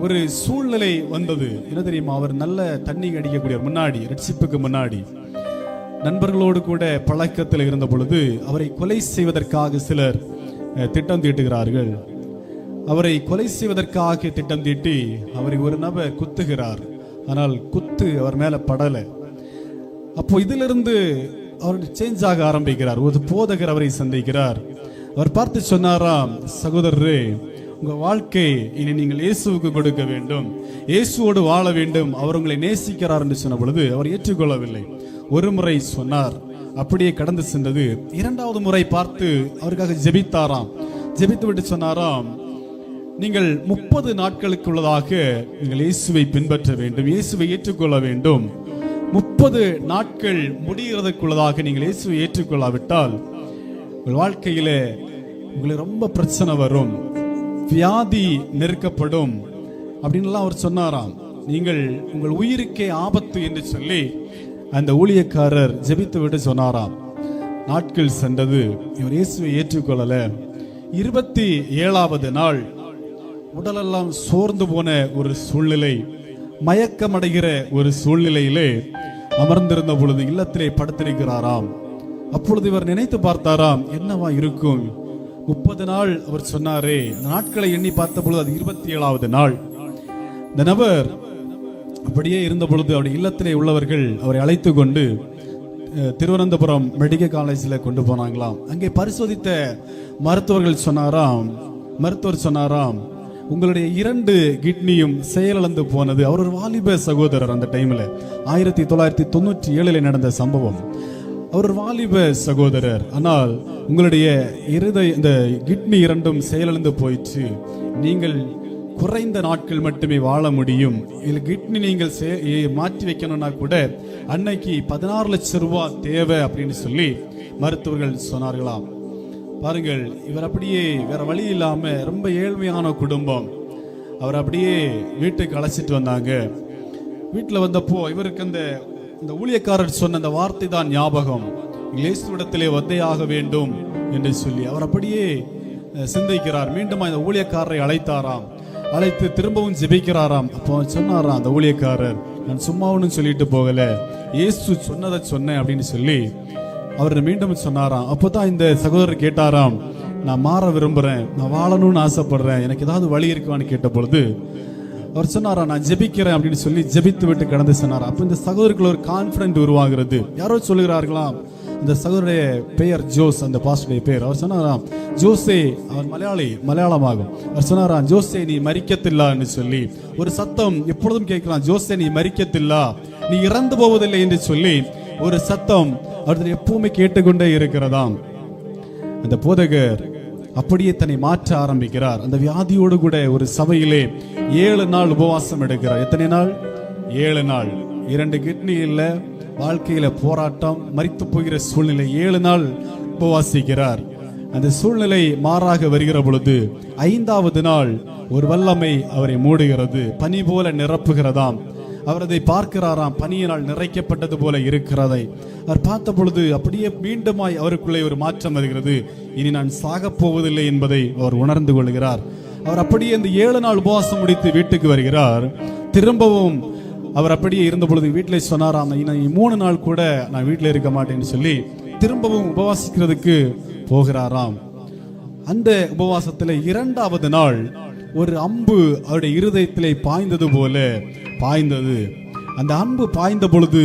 A: ஒரு சூழ்நிலை வந்தது. என்ன தெரியுமா? அவர் நல்ல தண்ணி அடிக்கக்கூடிய முன்னாடி, ரட்சிப்புக்கு முன்னாடி நண்பர்களோடு கூட பழக்கத்தில் இருந்த பொழுது அவரை கொலை செய்வதற்காக சிலர் திட்டம் தீட்டுகிறார்கள். அவரை கொலை செய்வதற்காக திட்டம் தீட்டி அவரை ஒரு நபர் குத்துகிறார். ஆனால் குத்து அவர் மேல படல. அப்போ இதிலிருந்து அவர் சேஞ்ச் ஆக ஆரம்பிக்கிறார். ஒரு போதகர் அவரை சந்திக்கிறார். அவர் பார்த்து சொன்னாராம், சகோதரரே, உங்க வாழ்க்கை இனி நீங்கள் இயேசுவுக்கு கொடுக்க வேண்டும், இயேசுவோடு வாழ வேண்டும், அவர் உங்களை நேசிக்கிறார் என்று சொன்ன பொழுது அவர் ஏற்றுக்கொள்ளவில்லை. ஒரு முறை சொன்னார், அப்படியே கடந்து சென்றது. இரண்டாவது முறை பார்த்து அவருக்காக ஜெபித்தாராம். ஜெபித்து விட்டு சொன்னாராம், நீங்கள் 30 நாட்களுக்கு உள்ளதாக நீங்கள் இயேசுவை பின்பற்ற வேண்டும், இயேசுவை ஏற்றுக்கொள்ள வேண்டும். 30 நாட்கள் முடிகிறதுக்குள்ளதாக நீங்கள் இயேசுவை ஏற்றுக்கொள்ளாவிட்டால் உங்கள் வாழ்க்கையில உங்களுக்கு ரொம்ப பிரச்சனை வரும், வியாதி நெருக்கப்படும் அப்படின்லாம் அவர் சொன்னாராம். நீங்கள் உங்கள் உயிருக்கே ஆபத்து என்று சொல்லி அந்த ஊழியக்காரர் ஜெபித்து விட்டு சொன்னாராம். நாட்கள் சென்றது, இவர் இயேசுவை ஏற்றுக்கொள்ளல. 27வது நாள் உடலெல்லாம் சோர்ந்து போன ஒரு சூழ்நிலை, மயக்கமடைகிற ஒரு சூழ்நிலையிலே அமர்ந்திருந்த பொழுது இல்லத்திலே படுத்திருக்கிறாராம். அப்பொழுது இவர் நினைத்து பார்த்தாராம், என்னவா இருக்கும்? 30 நாள் அவர் சொன்னாரே, அந்த நாட்களை எண்ணி பார்த்த பொழுது அது 27வது நாள். இந்த நபர் அப்படியே இருந்த பொழுது அவருடைய இல்லத்திலே உள்ளவர்கள் அவரை அழைத்து கொண்டு திருவனந்தபுரம் மெடிக்கல் காலேஜில் கொண்டு போனாங்களாம். அங்கே பரிசோதித்த மருத்துவர் சொன்னாராம், உங்களுடைய 2 கிட்னியும் செயலிழந்து போனது. அவர் ஒரு வாலிப சகோதரர். அந்த டைம்ல 1997 நடந்த சம்பவம். அவர் ஒரு வாலிப சகோதரர். ஆனால் உங்களுடைய இந்த கிட்னி 2ம் செயலிழந்து போயிற்று. நீங்கள் குறைந்த நாட்கள் மட்டுமே வாழ முடியும். இதில் கிட்னி நீங்கள் மாற்றி வைக்கணும்னா கூட அன்னைக்கு 16 லட்சம் ரூபாய் தேவை அப்படின்னு சொல்லி மருத்துவர்கள் சொன்னார்களாம். பாருங்கள், இவர் அப்படியே வேற வழி இல்லாம, ரொம்ப ஏழ்மையான குடும்பம், அவர் அப்படியே வீட்டுக்கு அழைச்சிட்டு வந்தாங்க. வீட்டில் வந்தப்போ இவருக்கு அந்த ஊழியக்காரர் சொன்ன அந்த வார்த்தை தான் ஞாபகம், இயேசுவிடத்திலே வந்தே ஆக வேண்டும் என்று சொல்லி அவர் அப்படியே சிந்திக்கிறார். மீண்டும் அந்த ஊழியக்காரரை அழைத்து திரும்பவும் ஜெபிக்கிறாராம். அப்போ சொன்னாராம் அந்த ஊழியக்காரர், நான் சும்மா ஒன்றும் சொல்லிட்டு போகல, இயேசு சொன்னதை சொன்னேன் அப்படின்னு சொல்லி அவர் மீண்டும் சொன்னாராம். அப்போதான் இந்த சகோதரர் கேட்டாராம், நான் மாற விரும்புறேன், நான் வாழணும்னு ஆசைப்படுறேன், எனக்கு ஏதாவது வழி இருக்குவான்னு கேட்ட பொழுது அவர் சொன்னாராம், நான் ஜெபிக்கிறேன் அப்படின்னு சொல்லி ஜெபித்து விட்டு கடந்து சொன்னாராம். அப்போ இந்த சகோதரர்கள் ஒரு கான்ஃபிடன்ட் உருவாகிறது. யாரோ சொல்லுகிறார்களாம், அந்த சகோதரிய பெயர் ஜோஸ், அந்த பாஸ்டருடைய பெயர். அவர் சொன்னாராம், ஜோசே, அவர் மலையாளமாகும். அவர் சொன்னாராம், ஜோசே நீ மரிக்கத்தில்லா என்று சொல்லி ஒரு சத்தம் எப்பொழுதும் கேட்கலாம், ஜோசே நீ மரிக்கத்தில்லா, நீ இறந்து போவதில்லை என்று சொல்லி ஒரு சத்தம் அவர் எப்பவுமே கேட்டுக்கொண்டே இருக்கிறதாம். அந்த போதகர் அப்படியே தன்னை மாற்ற ஆரம்பிக்கிறார். அந்த வியாதியோடு கூட ஒரு சபையிலே 7 நாள் உபவாசம் எடுக்கிறார். எத்தனை நாள்? 7 நாள். 2 கிட்னி இல்ல, வாழ்க்கையில போராட்டம், மரித்து போகிற சூழ்நிலை. 7 நாள் உபவாசிக்கிறார். அந்த சூழ்நிலை மாறாக வருகிற பொழுது 5வது நாள் ஒரு வல்லமை அவரை மூடுகிறது, பனி போல நிரப்புகிறதாம். அவர் அதை பார்க்கிறாராம், பனியினால் நிறைக்கப்பட்டது போல இருக்கிறதை அவர் பார்த்த பொழுது அப்படியே மீண்டுமாய் அவருக்குள்ளே ஒரு மாற்றம் வருகிறது. இனி நான் சாகப் போவதில்லை என்பதை அவர் உணர்ந்து கொள்கிறார். அவர் அப்படியே இந்த 7 நாள் உபவாசம் முடித்து வீட்டுக்கு வருகிறார். திரும்பவும் அவர் அப்படியே இருந்த பொழுது வீட்டிலே சொன்னாராம், 3 நாள் கூட நான் வீட்டில் இருக்க மாட்டேன்னு சொல்லி திரும்பவும் உபவாசிக்கிறதுக்கு போகிறாராம். அந்த உபவாசத்தில் 2வது நாள் ஒரு அம்பு அவருடைய இருதயத்திலே பாய்ந்தது போல பாய்ந்தது. அந்த அம்பு பாய்ந்த பொழுது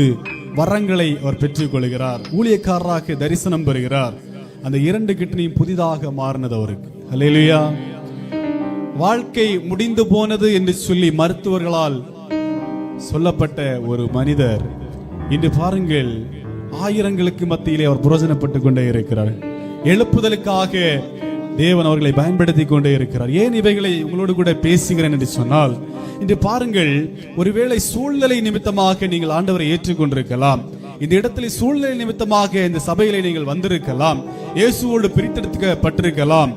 A: வரங்களை அவர் பெற்றுக் கொள்கிறார். ஊழியக்காரராக தரிசனம் பெறுகிறார். அந்த 2 கிட்னியும் புதிதாக மாறினது அவருக்கு. அல்லேலூயா. வாழ்க்கை முடிந்து போனது என்று சொல்லி மருத்துவர்களால் சொல்லப்பட்ட ஒரு மனிதர் இன்று பாருங்கள், ஆயிரங்களுக்கு மத்தியிலே அவர் புரோஜனப்பட்டுக் கொண்டே இருக்கிறார். எழுப்புதலுக்காக தேவன் அவர்களை பயன்படுத்தி கொண்டே இருக்கிறார். ஏன் இவைகளை உங்களோடு கூட பேசுகிறேன் என்று சொன்னால், இன்று பாருங்கள், ஒருவேளை சூழ்நிலை நிமித்தமாக நீங்கள் ஆண்டவரை ஏற்றுக்கொண்டிருக்கலாம். இந்த இடத்துல சூழ்நிலை நிமித்தமாக இந்த சபையிலே நீங்கள் வந்திருக்கலாம். இயேசுவோடு பிரித்தெடுக்கப்பட்டிருக்கலாம்.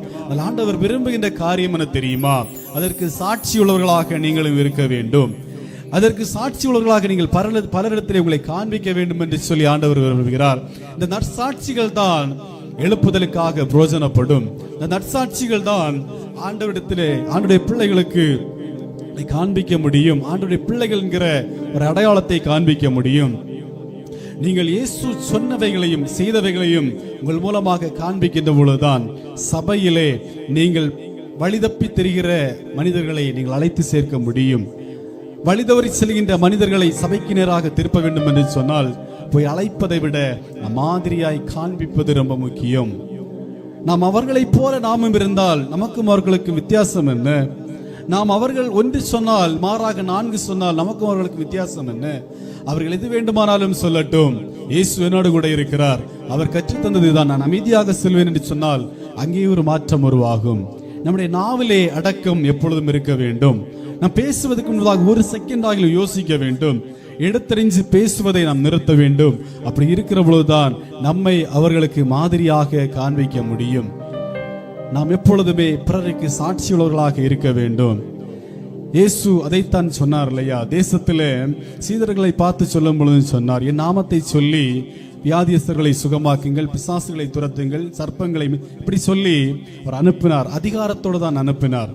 A: ஆண்டவர் விரும்புகின்ற காரியம் என தெரியுமா? அதற்கு சாட்சி உள்ளவர்களாக நீங்களும் இருக்க வேண்டும். அதற்கு சாட்சி உள்ளவர்களாக நீங்கள் பலரிடத்திலே உங்களை காண்பிக்க வேண்டும் என்று சொல்லி ஆண்டவர் விரும்புகிறார். இந்த நற்சாட்சிகள் தான் எழுப்புதலுக்காக பிரயோஜனப்படும். இந்த நற்சாட்சிகள் தான் ஆண்டவரிடத்திலே ஆண்டுடைய பிள்ளைகளுக்கு காண்பிக்க முடியும். ஆண்டுடைய பிள்ளைகள் என்கிற ஒரு அடையாளத்தை காண்பிக்க முடியும். நீங்கள் இயேசு சொன்னவைகளையும் செய்தவைகளையும் உங்கள் மூலமாக காண்பிக்கின்ற பொழுதுதான் சபையிலே நீங்கள் வழிதப்பி தெரிகிற மனிதர்களை நீங்கள் அழைத்து சேர்க்க முடியும். வழிதவறி செல்கின்ற மனிதர்களை சபைக்கு நேராக திருப்ப வேண்டும் என்று சொன்னால் போய் அழைப்பதை விட மாதிரியாய் காண்பிப்பது ரொம்ப முக்கியம். நாம் அவர்களைப் போல நாமும் இருந்தால் நமக்கும் அவர்களுக்கும் வித்தியாசம் என்ன? நாம் அவர்கள் ஒன்று சொன்னால் மாறாக 4 சொன்னால் நமக்கும் அவர்களுக்கு வித்தியாசம் என்ன? அவர்கள் எது வேண்டுமானாலும் சொல்லட்டும், இயேசு என்னோடு கூட இருக்கிறார், அவர் கற்றுத் தந்ததுதான், நான் அமைதியாக செல்வேன் என்று சொன்னால் அங்கே ஒரு மாற்றம் உருவாகும். நம்முடைய நாவிலே அடக்கம் எப்பொழுதும் இருக்க வேண்டும். நாம் பேசுவதற்கு முன்னதாக ஒரு செகண்டாக யோசிக்க வேண்டும். எடுத்தறிஞ்சு பேசுவதை நாம் நிறுத்த வேண்டும். அப்படி இருக்கிற பொழுதுதான் நம்மை அவர்களுக்கு மாதிரியாக காண்பிக்க முடியும். நாம் எப்பொழுதுமே பிறருக்கு சாட்சியுள்ளவர்களாக இருக்க வேண்டும். இயேசு அதைத்தான் சொன்னார் இல்லையா? தேசத்திலே சீடர்களை பார்த்து சொல்லும் பொழுது சொன்னார், என் நாமத்தை சொல்லி வியாதியஸ்தர்களை சுகமாக்குங்கள், பிசாசுகளை துரத்துங்கள், சர்ப்பங்களை, இப்படி சொல்லி அவர் அனுப்பினார். அதிகாரத்தோடு தான் அனுப்பினார்.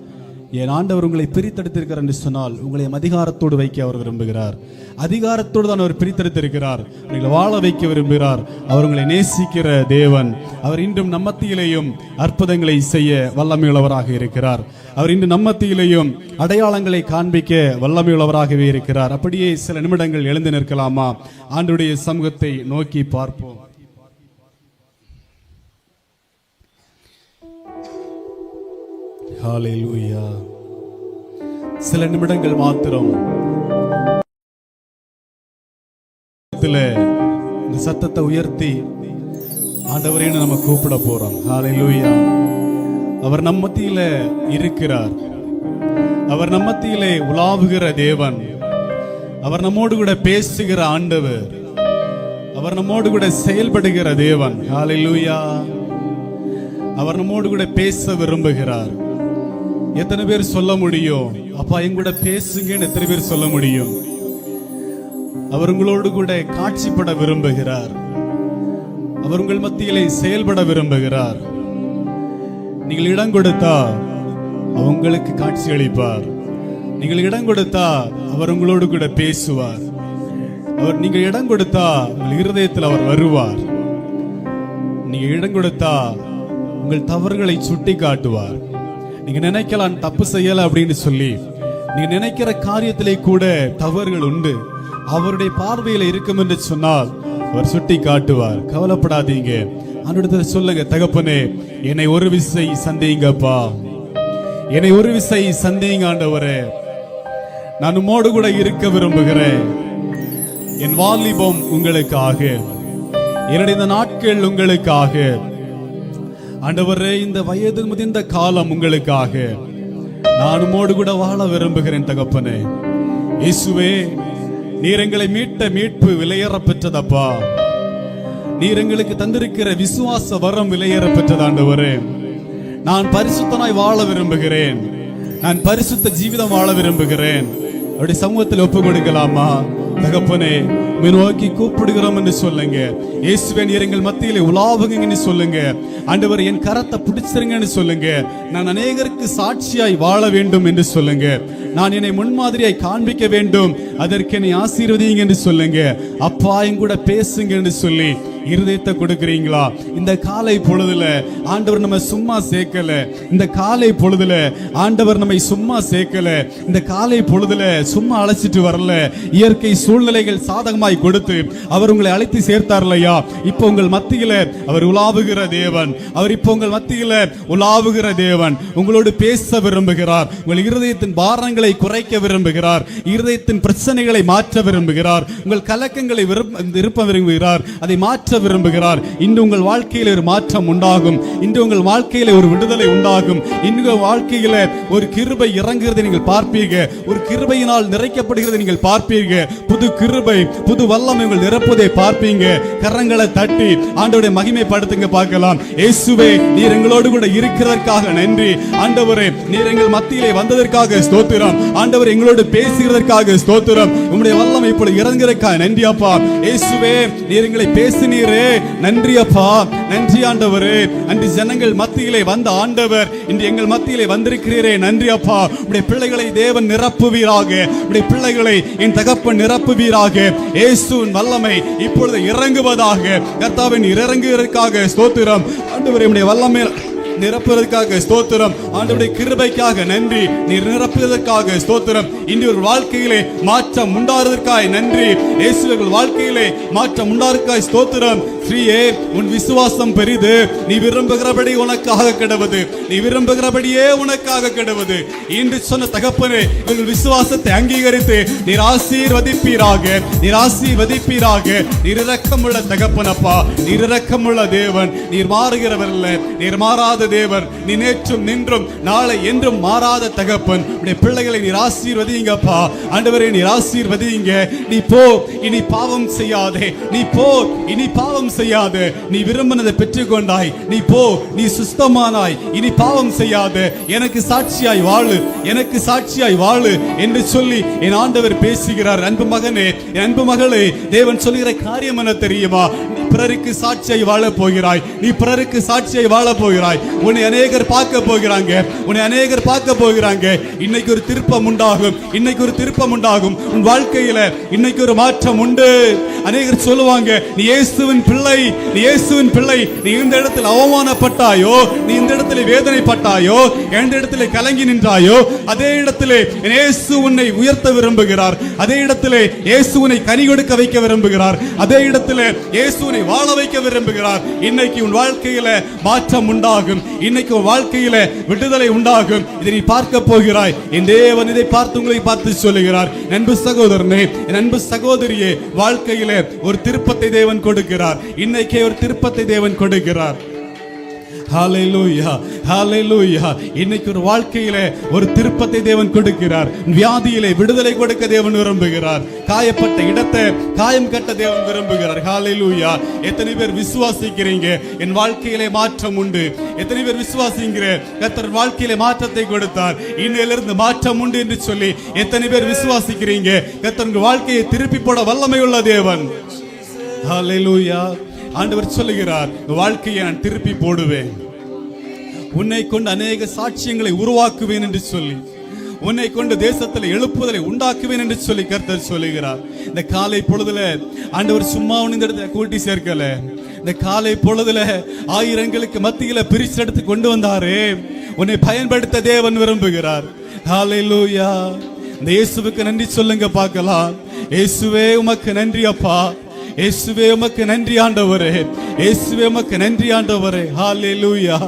A: என் ஆண்டவர் உங்களை பிரித்தெடுத்திருக்கிறார் என்று சொன்னால் உங்களை அதிகாரத்தோடு வைக்க அவர் விரும்புகிறார். அதிகாரத்தோடு தான் அவர் பிரித்தெடுத்திருக்கிறார். நீங்கள் வாழ வைக்க விரும்புகிறார். அவர் உங்களை நேசிக்கிற தேவன். அவர் இன்றும் நம்மத்தியிலேயும் அற்புதங்களை செய்ய வல்லமையுள்ளவராக இருக்கிறார். அவர் இன்று நம்மத்தியிலேயும் அடையாளங்களை காண்பிக்க வல்லமையுள்ளவராகவே இருக்கிறார். அப்படியே சில நிமிடங்கள் எழுந்து நிற்கலாமா? ஆண்டவருடைய சமூகத்தை நோக்கி பார்ப்போம். ஹல்லேலூயா. சில நிமிடங்கள் மாத்திரம் இந்த சத்தத்தை உயர்த்தி ஆண்டவரே நம்ம கூப்பிட போறோம். ஹல்லேலூயா. அவர் நம்ம மத்தியில இருக்கிறார். அவர் நம்ம மத்தியிலே உலாவுகிற தேவன். அவர் நம்மோடு கூட பேசுகிற ஆண்டவர். அவர் நம்மோடு கூட செயல்படுகிற தேவன். ஹல்லேலூயா. அவர் நம்மோடு கூட பேச விரும்புகிறார். எத்தனை பேர் சொல்ல முடியும், அப்பா எங்கூட பேசுங்கன்னு எத்தனை பேர் சொல்ல முடியும்? அவர் உங்களோடு கூட காட்சிப்பட விரும்புகிறார். அவர் உங்கள் மத்தியிலே செயல்பட விரும்புகிறார். நீங்கள் இடம் கொடுத்தா உங்களுக்கு காட்சி அளிப்பார். நீங்கள் இடம் கொடுத்தா அவர் உங்களோடு கூட பேசுவார். நீங்கள் இடம் கொடுத்தா உங்கள் இருதயத்தில் அவர் வருவார். நீங்க இடம் கொடுத்தா உங்கள் தவறுகளை சுட்டி காட்டுவார். நீங்க நினைக்கலாம் தப்பு செய்யல அப்படின்னு சொல்லி, நீங்க நினைக்கிற காரியத்திலே கூட தவறுகள் உண்டு, அவருடைய பார்வையில இருக்கும் என்று சொன்னால் அவர் சுட்டி காட்டுவார். கவலைப்படாதீங்க. ஆண்டவரே சொல்லுங்க, தகப்பனே என்னை ஒரு விசை சந்தேங்கப்பா, என்னை ஒரு விசை சந்தேங்க ஆண்டவரே, நான் உம்மோடு கூட இருக்க விரும்புகிறேன். என் வாலிபம் உங்களுக்காக, என்னுடைய இந்த நாட்கள் உங்களுக்காக ஆண்டவரே, இந்த வயது முதிர்ந்த காலம் உங்களுக்காக நான் உம்மோடு கூட வாழ விரும்புகிறேன். தகப்பனே இயேசுவே, நீர் எங்களை மீட்ட மீட்பு விலையேற பெற்றதப்பா. நீர் எங்களுக்கு தந்திருக்கிற விசுவாச வரம் விலையேற பெற்றது ஆண்டவரே. நான் பரிசுத்தனாய் வாழ விரும்புகிறேன். நான் பரிசுத்த ஜீவிதம் வாழ விரும்புகிறேன். அப்படி சமூகத்தில் ஒப்பு கொடுக்கலாமா? தகப்பனே நோக்கி கூப்பிடுகிறோம் என்று சொல்லுங்க. இயேசுவே நீர் எங்கள் மத்தியிலே உலாவுங்கன்னு சொல்லுங்க. ஆண்டவர் என் கரத்தை பிடிச்சிருங்கன்னு சொல்லுங்க. நான் அநேகருக்கு சாட்சியாய் வாழ வேண்டும் என்று சொல்லுங்க. நான் என்னை முன்மாதிரியாய் காண்பிக்க வேண்டும், அதற்கு என்னை ஆசீர்வதிங்க என்று சொல்லுங்க. அப்பா என் கூட பேசுங்க என்று சொல்லி இருதயத்தை கொடுக்கிறீங்களா? இந்த காலை பொழுதுல ஆண்டவர் நம்ம சும்மா சேர்க்கல. இந்த காலை பொழுதுல ஆண்டவர் நம்மை சும்மா சேர்க்கல. இந்த காலை பொழுதுல சும்மா அழைச்சிட்டு வரல. இயற்கை சூழ்நிலைகள் சாதகமாய் கொடுத்து அவர் உங்களை அழைத்து சேர்த்தார் இல்லையா? இப்போ உங்கள் மத்தியில அவர் உலாவுகிற தேவன். அவர் இப்போ உங்கள் மத்தியில உலாவுகிற தேவன். உங்களோடு பேச விரும்புகிறார். உங்கள் இருதயத்தின் பாரங்களை குறைக்க விரும்புகிறார். இருதயத்தின் பிரச்சனைகளை மாற்ற விரும்புகிறார். உங்கள் கலக்கங்களை விருப்ப விரும்புகிறார். அதை மாற்ற விரும்புகிறார். இன்று உங்கள் வாழ்க்கையில் ஒரு மாற்றம் உண்டாகும். இன்று உங்கள் வாழ்க்கையில ஒரு விடுதலை உண்டாகும். இன்று வாழ்க்கையில ஒரு கிருபை இறங்குகிறதை நீங்கள் பார்ப்பீர்கள். ஒரு கிருபையினால் நிறைக்கப்படுகிறதை நீங்கள் பார்ப்பீர்கள். புது கிருபை, புது வல்லமை உங்கள் நிரப்புவதை பார்ப்பீங்க. கரங்களை தட்டி ஆண்டவரை மகிமைப்படுத்துங்க பார்க்கலாம். இயேசுவே, நீர் எங்களோடு கூட இருக்கிறதற்காக நன்றி. ஆண்டவரே, நீர் எங்கள் மத்தியிலே வந்ததற்காக ஸ்தோத்திரம். ஆண்டவர் எங்களோடு பேசுகிறதற்காக ஸ்தோத்திரம். உம்முடைய வல்லமை இப்பொழுது இறங்குகிறதற்காக நன்றி அப்பா. இயேசுவே, நீர் எங்களை பேசினீரே, நன்றி அப்பா. நன்றி ஆண்டவரே. அன்று ஜனங்கள் மத்தியிலே வந்த ஆண்டவர் இன்று எங்கள் மத்தியிலே வந்திருக்கிறீரே, நன்றி அப்பா. உடைய பிள்ளைகளை தேவன் நிரப்புவீராக. உடைய பிள்ளைகளை என் தகப்பன் நிரப்புவீராக. இயேசுவின் வல்லமை இப்பொழுது இறங்குவதாக. கர்த்தாவின் இறங்குவதற்காக ஸ்தோத்திரம். ஆண்டவரே, உடைய வல்லமை நிரப்புவதற்காக ஸ்தோத்திரம். ஆண்டவருடைய கிருபைக்காக நன்றி. நீர் நிரப்புவதற்காக ஸ்தோத்திரம். இன்று ஒரு வாழ்க்கையிலே மாற்றம் உண்டாவதற்காக நன்றி. இயேசுவின் வாழ்க்கையிலே மாற்றம் உண்டாவதற்காக ஸ்தோத்திரம். ஸ்ரீயே, உன் விசுவாசம் பெரிது. நீ விரும்புகிறபடி உனக்காக கிடவது. நீ விரும்புகிறபடியே உனக்காக கிடவது. இன்று சொன்ன தகப்பனே, உங்கள் விசுவாசத்தை அங்கீகரித்து நீர் ஆசீர்வதிப்பீராக. நீர் ஆசீர்வதிப்பீராக. நீர் இரக்கமுள்ள தகப்பனப்பா. நீர் இரக்கமுள்ள தேவன். நீர் மாறுகிறவர் அல்ல. நீர் மாறாத தேவன். நீ நேற்றும் நின்றும் நாளை என்றும் மாறாத தகப்பன். உடைய பிள்ளைகளை நீர் ஆசீர்வதிங்கப்பா. ஆண்டவரே, நீர் ஆசீர்வதிங்க. நீ போ, இனி பாவம் செய்யாதே. நீ போ, இனி பாவம் செய்யாதே. நீ விரும்பினதை பெற்றுக்கொண்டாய். நீ போ, நீ சுத்தமானாய். இனி பாவம் செய்யாதே. எனக்கு சாட்சியாய் வாழு, எனக்கு சாட்சியாய் வாழு என்று சொல்லி என் ஆண்டவர் பேசுகிறார். அன்பு மகனே, என் அன்பு மகளே, தேவன் சொல்லுகிற காரியம் என்ன தெரியுமா? நீ பிறருக்கு சாட்சியாய் வாழ போகிறாய். நீ பிறருக்கு சாட்சியாய் வாழ போகிறாய். உன்னை அநேகர் பார்க்க போகிறாங்க. உன்னை அநேகர் பார்க்க போகிறாங்க. இன்னைக்கு ஒரு திருப்பம் உண்டாகும். இன்னைக்கு ஒரு திருப்பம் உண்டாகும். உன் வாழ்க்கையில இன்னைக்கு ஒரு மாற்றம் உண்டு. அநேகர் சொல்லுவாங்க, நீ இயேசுவின் பிள்ளை, நீ இயேசுவின் பிள்ளை. நீ இந்த இடத்தில் அவமானப்பட்டாயோ, நீ இந்த இடத்தில் வேதனைப்பட்டாயோ, எந்த இடத்துல கலங்கி நின்றாயோ, அதே இடத்திலே இயேசு உன்னை உயர்த்த விரும்புகிறார். அதே இடத்திலே இயேசு உன்னை கனி கொடுக்க வைக்க விரும்புகிறார். அதே இடத்திலே இயேசு உன்னை வாழ வைக்க விரும்புகிறார். இன்னைக்கு உன் வாழ்க்கையில மாற்றம் உண்டாகும். இன்னைக்கு உன் வாழ்க்கையில விடுதலை உண்டாகும். இதை நீ பார்க்க போகிறாய். என் தேவன் இதை பார்த்து உங்களை பார்த்து சொல்லுகிறார். அன்பு சகோதரனே, என் அன்பு சகோதரியே, வாழ்க்கையில ஒரு திருப்பத்தை தேவன் கொடுக்கிறார். இன்னைக்கே ஒரு திருப்பத்தை தேவன் கொடுக்கிறார். ஹல்லேலூயா, ஹல்லேலூயா. இன்னைக்கு ஒரு வாழ்க்கையில ஒரு திருப்பத்தை தேவன் கொடுக்கிறார். வியாதியிலே விடுதலை கொடுக்க தேவன் விரும்புகிறார். காயப்பட்ட இடத்தை காயம் கட்ட தேவன் விரும்புகிறார். ஹல்லேலூயா. எத்தனை பேர் விசுவாசிக்கிறீங்க என் வாழ்க்கையிலே மாற்றம் உண்டு? எத்தனை பேர் விசுவாசிக்கிற கர்த்தர் வாழ்க்கையிலே மாற்றத்தை கொடுத்தார், இன்னிலிருந்து மாற்றம் உண்டு என்று சொல்லி எத்தனை பேர் விசுவாசிக்கிறீங்க? கர்த்தர் உங்கள் வாழ்க்கையை திருப்பி போட வல்லமை உள்ள தேவன். ஹல்லேலூயா. ஆண்டவர் சொல்லுகிறார், வாழ்க்கையை நான் திருப்பி போடுவேன். உன்னை கொண்டு அநேக சாட்சியங்களை உருவாக்குவேன் என்று சொல்லி, உன்னை கொண்டு தேசத்தில் எழுப்புதலை உண்டாக்குவேன் என்று சொல்லி கர்த்தர் சொல்லுகிறார். இந்த காலை பொழுதுல ஆண்டவர் சும்மா இந்த இடத்துல கூட்டி சேர்க்கல. இந்த காலை பொழுதுல ஆயிரங்களுக்கு மத்தியில பிரிச்சு எடுத்து கொண்டு வந்தாரே, உன்னை பயன்படுத்த தேவன் விரும்புகிறார். ஹல்லேலூயா. இந்த இயேசுவுக்கு நன்றி சொல்லுங்க பார்க்கலாம். இயேசுவே உமக்கு நன்றி அப்பா. இயேசுவே உமக்கு நன்றி ஆண்டவரே. இயேசுவே உமக்கு நன்றி ஆண்டவரே. ஹல்லேலூயா.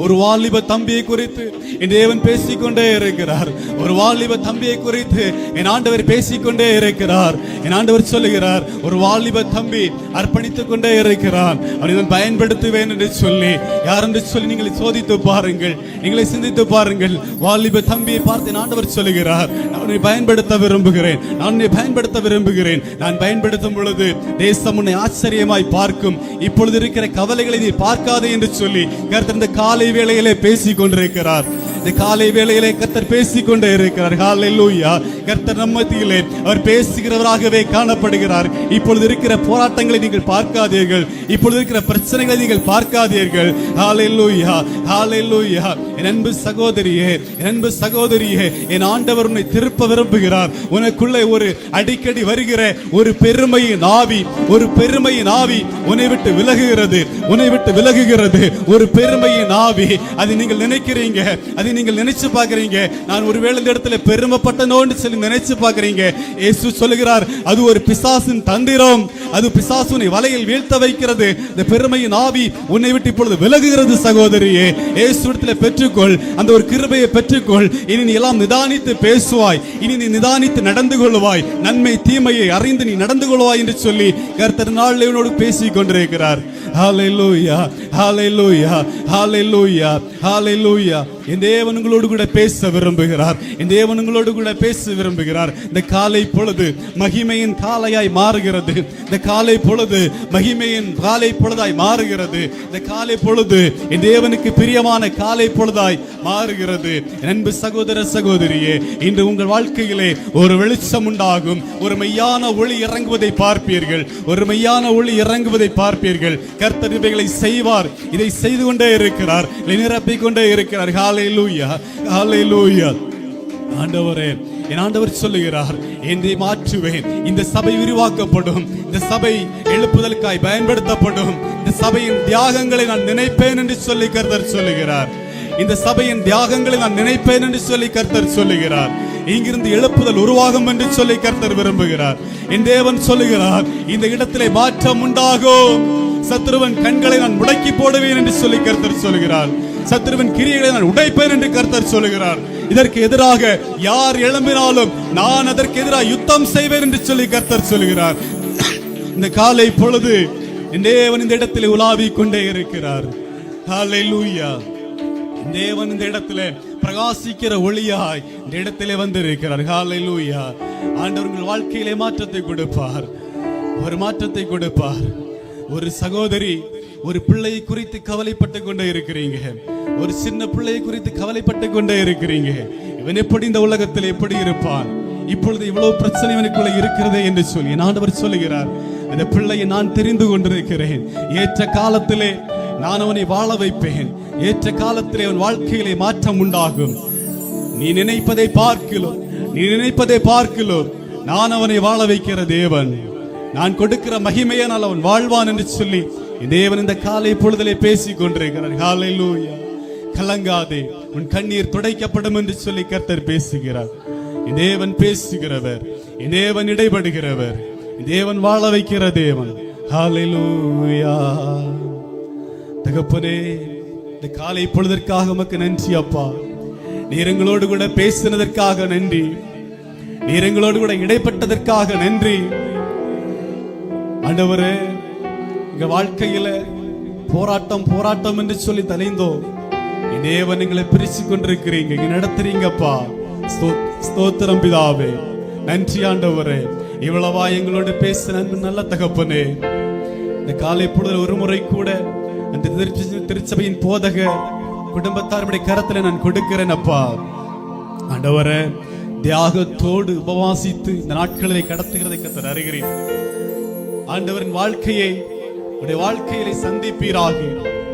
A: ஒரு வாலிப தம்பியை குறித்து என் தேவன் பேசிக்கொண்டே இருக்கிறார். ஒரு வாலிப தம்பியை குறித்து என் ஆண்டவர் பேசிக்கொண்டே இருக்கிறார். என் ஆண்டவர் சொல்லுகிறார், ஒரு வாலிப தம்பி அர்ப்பணித்துக் கொண்டே இருக்கிறான், அவனை நான் பயன்படுத்துவேன் என்று சொல்லி. யார் என்று சொல்லி நீங்கள் சோதித்து பாருங்கள், நீங்களை சிந்தித்து பாருங்கள். வாலிப தம்பியை பார்த்து என் ஆண்டவர் சொல்லுகிறார், நான் உன்னை பயன்படுத்த விரும்புகிறேன், நான் உன்னை பயன்படுத்த விரும்புகிறேன். நான் பயன்படுத்தும் பொழுது தேசம் உன்னை ஆச்சரியமாய் பார்க்கும். இப்பொழுது இருக்கிற கவலைகளை நீ பார்க்காதே என்று சொல்லி கர்த்தர் இந்த காலை வேளையிலே பேசிக் கொண்டிருக்கிறார். இந்த காலை வேளையிலே கர்த்தர் பேசிக்கொண்டே இருக்கிறார். ஹல்லேலூயா. கர்த்தர் நம்ம மத்தியிலே அவர் பேசுகிறவராகவே காணப்படுகிறார். இப்பொழுது இருக்கிற போராட்டங்களை நீங்கள் பார்க்காதீர்கள், இப்பொழுது இருக்கிற பிரச்சனைகளை நீங்கள் பார்க்காதீர்கள். ஹல்லேலூயா, ஹல்லேலூயா. என் அன்பு சகோதரியே, என் அன்பு சகோதரியே, என் ஆண்டவர் உன்னை திருப்ப விரும்புகிறார். உனக்குள்ளே ஒரு அடிக்கடி வருகிற ஒரு பெருமையின் ஆவி, ஒரு பெருமையின் ஆவி உன்னை விட்டு விலகுகிறது, உன்னை விட்டு விலகுகிறது. ஒரு பெருமையின் ஆவி, அது நீங்கள் நினைக்கிறீங்க, அது நீங்கள் நினைச்சு பார்க்கறீங்க. நான் ஒருவேளை இந்த இடத்துல பெருமைப்பட்டனோன்னு சொல்லி நினைச்சு பார்க்கறீங்க. இயேசு சொல்லுகிறார், அது ஒரு பிசாசின் தந்திரம், அது பிசாசுனை வலையில் வீழ்த்த வைக்கிறது. இந்த பெருமையின் ஆவி உன்னை விட்டு இப்பொழுது விலகுகிறது. சகோதரியே, இயேசுவிடத்தில் பெற்றுக்கொள், அந்த ஒரு கிருபையை பெற்றுக்கொள். இனி நீ எல்லாம் நிதானித்து பேசுவாய், இனி நீ நிதானித்து நடந்து கொள்வாய், நன்மை தீமையை அறிந்து நீ நடந்து கொள்வாய் என்று சொல்லி கர்த்தர் நாள் இவனோடு பேசிக் கொண்டிருக்கிறார். ஹல்லேலூயா, ஹல்லேலூயா, ஹல்லேலூயா, ஹல்லேலூயா. என் தேவன் உங்களோடு கூட பேச விரும்புகிறார், என் தேவன் உங்களோடு கூட பேச விரும்புகிறார். இந்த காலை பொழுது மகிமையின் காலையாய் மாறுகிறது, இந்த காலை பொழுது மகிமையின் காலை பொழுதாய் மாறுகிறது. இந்த காலை பொழுது என் தேவனுக்கு பிரியமான காலை பொழுதாய் மாறுகிறது. அன்பு சகோதர சகோதரியே, இன்று உங்கள் வாழ்க்கையிலே ஒரு வெளிச்சம் உண்டாகும், ஒரு மெய்யான ஒளி இறங்குவதை பார்ப்பீர்கள், ஒரு மெய்யான ஒளி இறங்குவதை பார்ப்பீர்கள். கர்த்தர் இவைகளை செய்வார், இதை செய்து கொண்டே இருக்கிறார், நிரப்பிக் கொண்டே இருக்கிறார். ஹல்லேலூயா, ஹல்லேலூயா. ஆண்டவரே, என் ஆண்டவர் சொல்லுகிறார், என்னை மாற்றுவேன், இந்த சபை விரிவாக்கப்படும், இந்த சபை எழுப்புதலுக்காய் பயன்படுத்தப்படும், இந்த சபையின் தியாகங்களை நான் நினைப்பேன் என்று சொல்லி கர்த்தர் சொல்லுகிறார். இந்த சபையின் தியாகங்களை நான் நினைப்பேன் என்று சொல்லி கர்த்தர் சொல்லுகிறார். இங்கிருந்து எழுப்புதல் உருவாகும் என்று சொல்லி கர்த்தர் விரும்புகிறார். என் தேவன் சொல்லுகிறார், இந்த இடத்திலே மாற்றம் உண்டாகும். சத்துருவன் கண்களை நான் முடக்கி போடுவேன் என்று சொல்லி கர்த்தர் சொல்கிறார். சத்துருவன் கிரியைகளை நான் உடைப்பேன் என்று கர்த்தர் சொல்கிறார். இதற்கு எதிராக யார் எழும்பினாலும் நான் அதற்கு எதிராக யுத்தம் செய்வேன் என்று சொல்லி கர்த்தர் சொல்கிறார். இந்த காலை பொழுது என் தேவன் இந்த இடத்திலே உலாவிக் கொண்டே இருக்கிறார். ஹல்லேலூயா. தேவன் இந்த இடத்திலே பிரகாசிக்கிற ஒளியாய் இந்த இடத்திலே வந்திருக்கிறார். ஹல்லேலூயா. ஆண்டவர் உங்கள் வாழ்க்கையிலே மாற்றத்தை கொடுப்பார், ஒரு மாற்றத்தை கொடுப்பார். ஒரு சகோதரி ஒரு பிள்ளையை குறித்து கவலைப்பட்டு கொண்டே இருக்கிறீங்க, ஒரு சின்ன பிள்ளையை குறித்து கவலைப்பட்டு கொண்டே இருக்கிறீங்க. இவன் எப்படி இந்த உலகத்தில் எப்படி இருப்பான், இப்பொழுது இவ்வளவு பிரச்சனை இவனுக்குள்ள இருக்கிறதே என்று சொல்லி ஆண்டவர் சொல்லுகிறார், அந்த பிள்ளையை நான் தெரிந்து கொண்டிருக்கிறேன், ஏற்ற காலத்திலே நான் அவனை வாழ வைப்பேன், ஏற்ற காலத்திலே அவன் வாழ்க்கையிலே மாற்றம் உண்டாகும். நீ நினைப்பதை பார்க்கிறோம், நீ நினைப்பதை பார்க்கிறோம், நான் அவனை வாழ வைக்கிற தேவன், நான் கொடுக்கிற மகிமையானால் அவன் வாழ்வான் என்று சொல்லி தேவன் இந்த காலை பொழுதிலே பேசிக் கொண்டிருக்கிறார். ஹல்லேலூயா. கலங்காதே, உன் கண்ணீர் துடைக்கப்படும் என்று சொல்லி கர்த்தர் பேசுகிறார். தேவன் பேசுகிறவர், தேவன் இடைபடுகிறவர், தேவன் வாழ வைக்கிற தேவன். ஹல்லேலூயா. தகப்பனே, இந்த காலை பொழுதற்காக உமக்கு நன்றி அப்பா. நீர் எங்களோடு கூட பேசினதற்காக நன்றி, நீர் எங்களோடு கூட இடைப்பட்டதற்காக நன்றி. ஆண்டவரே, எங்க வாழ்க்கையில போராட்டம் போராட்டம் என்று சொல்லி தலைந்தோம், தேவன் எங்களை பிரிச்சு கொண்டிருக்கிறீங்க, இங்க நடத்துறீங்கப்பா. ஸ்தோத்திரம் பிதாவே, நன்றி ஆண்டவரே. இவ்வளவா எங்களோடு பேசின நல்ல தகப்பனே, இந்த காலை பொழுது ஒரு முறை கூட அந்த திருச்சபையின் போதக குடும்பத்தாருடைய கரத்துல நான் கொடுக்கிறேன் அப்பா. ஆண்டவரே, தியாகத்தோடு உபவாசித்து இந்த நாட்களை கடத்துகிறதை கர்த்தர் அறிகிறேன். ஆண்டவரின் வாழ்க்கையை உடைய வாழ்க்கையிலே சந்திப்பீராக.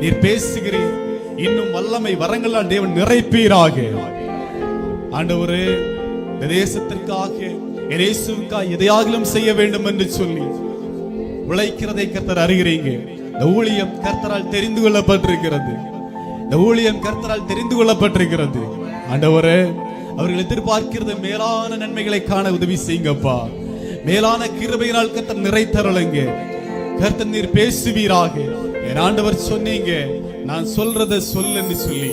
A: நீர் பேசுகிறீர், இன்னும் வல்லமை வரங்களால் தேவன் நிறைப்பீராக. ஆண்டவரே, இந்த தேசத்திற்காக இயேசுவுக்காக எதையாகிலும் செய்ய வேண்டும் என்று சொல்லி உழைக்கிறதை கர்த்தர் அறிகிறீங்க. இந்த ஊழியம் கர்த்தரால் தெரிந்து கொள்ளப்பட்டிருக்கிறது, இந்த ஊழியம் கர்த்தரால் தெரிந்து கொள்ளப்பட்டிருக்கிறது. ஆண்டவரே, அவர்கள் எதிர்பார்க்கிறது மேலான நன்மைகளை காண உதவி செய்யுங்கப்பா. மேலான கிருபையினால் கர்த்தர் நிறைத்தருளுங்க. கர்த்தர் நீர் பேசுவீராக. என் ஆண்டவர் சொன்னீங்க, நான் சொல்றத சொல்லுன்னு சொல்லி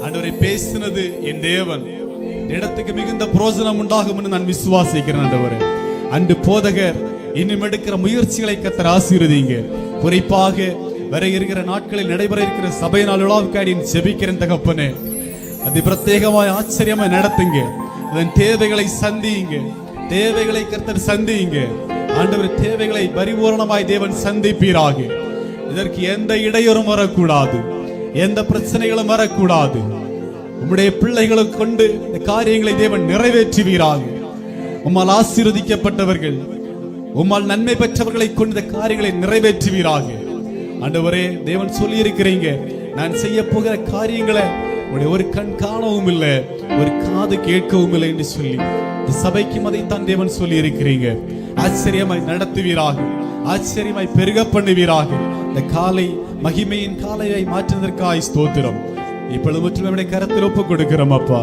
A: ஆண்டவரை பேசினது என் தேவன் இடத்துக்கு மிகுந்த பிரோஜனம் உண்டாகும் என்று நான் விசுவாசிக்கிறேன். ஆண்டவரே, அன்று போதகர் இன்னும் எடுக்கிற முயற்சிகளை கர்த்தர் ஆசீர்வதிங்க. குறிப்பாக வர இருக்கிற நாட்களில் நடைபெற இருக்கிற சபை நாள் விழாவுக்காடி ஜெபிக்கிறேன் தகப்பனே. அது பிரத்யேகமாய் ஆச்சரியமாய் நடத்துங்க. அதன் தேவைகளை சந்தியுங்க, தேவைகளை கர்த்தர் சந்தியுங்க. ஆண்டவர் தேவைகளை பரிபூரணமாய் தேவன் சந்திப்பீராக. இதற்கு எந்த இடையூறும் வரக்கூடாது, எந்த பிரச்சனைகளும் வரக்கூடாது. உம்முடைய பிள்ளைகளை கொண்டு இந்த காரியங்களை தேவன் நிறைவேற்றுவீராக. உம்மால் ஆசீர்வதிக்கப்பட்டவர்கள், உம்மால் நன்மை பெற்றவர்களை கொண்டு இந்த காரியங்களை நிறைவேற்றுவீராக. ஆண்டவரே, தேவன் சொல்லி இருக்கிறீங்க, நான் செய்ய போகிற காரியங்களை உடைய ஒரு கண் காணவும் இல்லை, ஒரு காது கேட்கவும் இல்லை என்று சொல்லி இந்த சபைக்கும் அதைத்தான் தேவன் சொல்லி இருக்கிறீங்க. ஆச்சரியமாய் நடத்துவீராக, ஆச்சரியமாய் பெருக பண்ணுவீராக. இந்த காலை மகிமையின் காலையை மாற்றுவதற்காய் ஸ்தோத்திரம். இப்பொழுது முற்றிலும் நம்முடைய கரத்தில் ஒப்புக் கொடுக்கிறோம் அப்பா.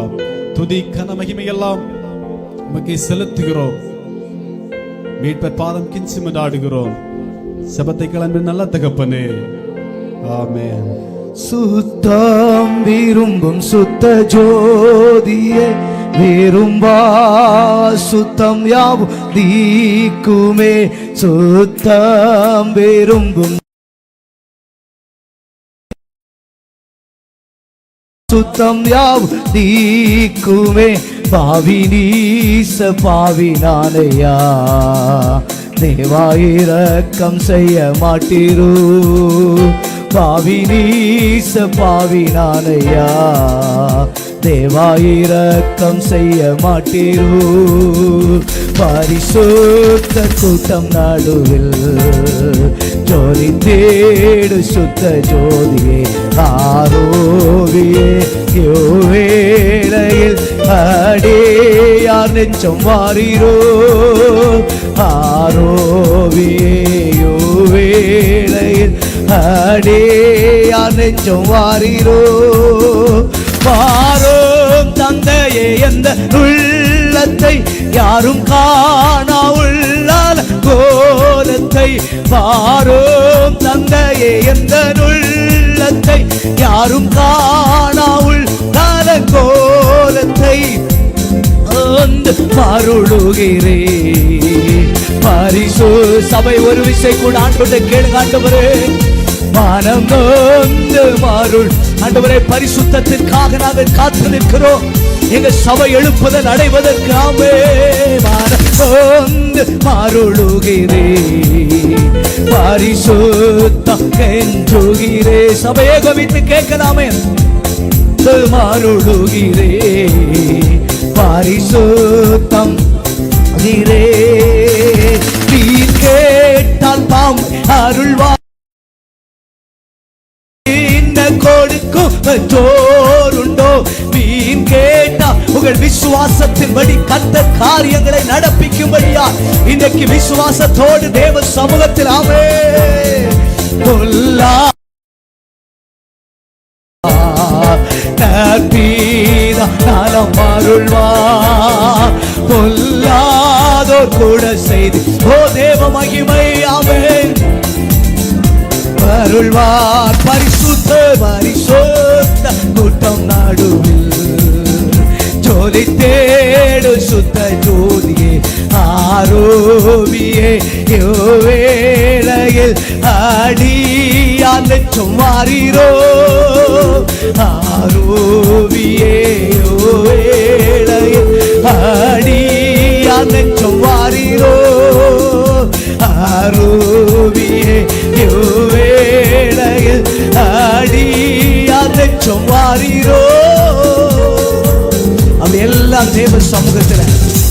A: துதி கன மகிமை எல்லாம் உமக்கே செலுத்துகிறோம். மீட்பர் பாதம் கிஞ்சி மன்றாடுகிறோம். சபத்தை கிளம்பி நல்ல தகப்பனே, ஆமென்.
B: சுத்தம் விரும்பும் சுத்த ஜோதியே விரும்பா சுத்தம் யாவும் தீக்குமே. சுத்தம் விரும்பும் சுத்தம் யாவும் தீக்குமே. பாவி நீச பாவி நானையா, தேவா இரக்கம் செய்ய மாட்டீரு. பாவி நீச பாவி நானையா, தேவா இரக்கம் செய்ய மாட்டீரு. பரிசுத்த கூட்டம் நடுவில் ஜோதி தேடு சுத்த ஜோதியே ஆரோவியே. யோவேளையில் அடியார் நெஞ்சம் மாறீரோ. ஆரோவியே யோவேளையில் அடியார் நெஞ்சம் மாறீரோ. பாரும் தந்தையே எந்த உள்ளத்தை யாரும் காணா உள்ளால கோலத்தை. பாரும் தந்தையே எந்த உள்ளத்தை யாரும் காணா உள்ளால கோலத்தை. மருளுகிறே பரிசு சபை ஒரு விசை கூட ஆண்டவரை கேளுங்க. ஆண்டவரே, மனம் நொந்து மருள். ஆண்டவரே, பரிசுத்தத்திற்காக நாங்கள் காத்து நிற்கிறோம். எங்க சபை எழுப்புதல் அடைவதற்கு ஆமே. மனம் நொந்து மருளுகிறே பரிசுத்தம் கெஞ்சுகிறே. சபையே கவித்து கேட்கலாமே. மருளுகிறே பரிசுத்தம் நீரே. நீ கேட்டால் பாம் அருள்வா கொடுக்கும் ஜோருண்டோ. மீன் கேட்டா உங்கள் விசுவாசத்தின்படி கத்த காரியங்களை நடப்பிக்கும்படியா இன்றைக்கு விசுவாசத்தோடு தேவ சமூகத்தில் ஆமே. கொல்லா நற்பீதா நலம் அருள்வா. பொல்லாதோர் கூட செய்து ஓ தேவ மகிமை ஆமென். அருள்வார் பரிசுத்த பரிசுத்த கூட்டம் நடுவில் ஜோதி தேடு சுத்த ஜோதியே ஆரோவியே. யோவேளையில் அடியார் நெஞ்சம் மாறீரோ. ஆரோவியே யோவேளையில் அடியார் நெஞ்சம் மாறீரோ. ஆரோவியே யோவேளையில் அடியார் நெஞ்சம் மாறீரோ. அப்படி எல்லாம் தேவ சமூகத்தில்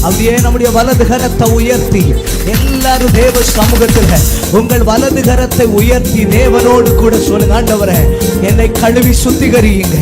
B: அப்படியே நம்முடைய வலது கரத்தை உயர்த்தி எல்லாரும் தேவ சமூகத்தில் உங்கள் வலது கரத்தை உயர்த்தி தேவனோடு கூட சொல்லுங்க. ஆண்டவரே, என்னை கழுவி சுத்திகரியுங்க.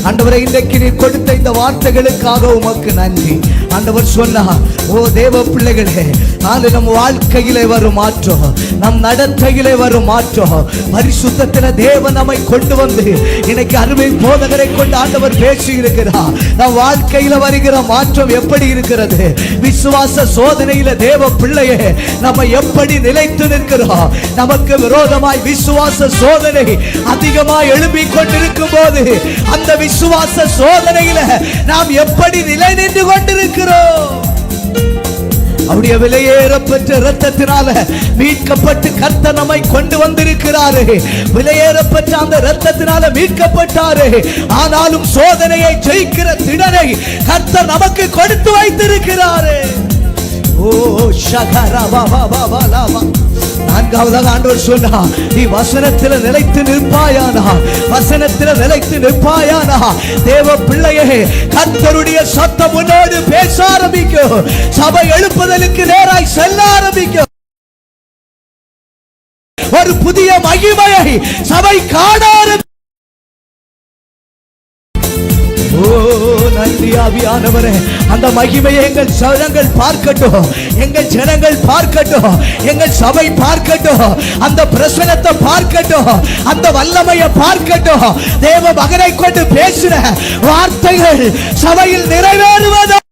B: ஆண்டவரே, இன்றைக்கு நீ கொடுத்த இந்த வார்த்தைகளுக்காக உமக்கு நன்றி. ஆண்டவர் சொன்னா, ஓ தேவ பிள்ளைகளே, நாளை நம் வாழ்க்கையிலே வரும் மாற்றம், நம் நடத்தையிலே வரும் மாற்றம், பரிசுத்தத்தில தேவன் நம்மை கொண்டு வந்து இன்னைக்கு அருமை போதகரை கொண்டு ஆண்டவர் பேசி இருக்கிறார். நம் வாழ்க்கையில வருகிற மாற்றம் எப்படி இருக்கிறது? விசுவாச சோதனையில தேவ பிள்ளையே நம்ம எப்படி நிலைத்து நிற்கிறோம்? நமக்கு விரோதமாய் விசுவாச சோதனை அதிகமாய் எழும்பிக் கொண்டிருக்கும் போது அந்த விசுவாச சோதனையில நாம் எப்படி நிலை நின்று கொண்டிருக்கிறோம்? அவருடைய விலையேறப்பெற்ற இரத்தத்தினால மீட்கப்பட்டு கர்த்தர் நம்மை கொண்டு வந்திருக்கிறாரு. விலையேறப்பெற்ற அந்த இரத்தத்தினால மீட்கப்பட்டாரு. ஆனாலும் சோதனையை ஜெயிக்கிற திடனை கர்த்தர் நமக்கு கொடுத்து வைத்திருக்கிறாரு. ஓ ஷகரா பாபா பாபா லாபா. நான்காவதாக ஆண்டவர் சொன்னா, நீ வசனத்தில் நிலைத்து நிற்பாயானா, வசனத்தில் நிலைத்து நிற்பாயானா, தேவ பிள்ளையே, கர்த்தருடைய சத்தம் உன்னோடு பேச ஆரம்பிக்கும். சபை எழுப்புதலுக்கு நேராய் செல்ல ஆரம்பிக்கும். ஒரு புதிய மகிமையை சபை காண ஆரம்பிக்கும். ஓ நன்றி ஆவியானவரே, அந்த மகிமையை எங்கள் ஜனங்கள் பார்க்கட்டும், எங்கள் ஜனங்கள் பார்க்கட்டும், எங்கள் சபை பார்க்கட்டும், அந்த பிரசனத்தை பார்க்கட்டும், அந்த வல்லமையை பார்க்கட்டும். தேவ மகனை கொண்டு பேசுற வார்த்தைகள் சபையில் நிறைவேறுவதாக.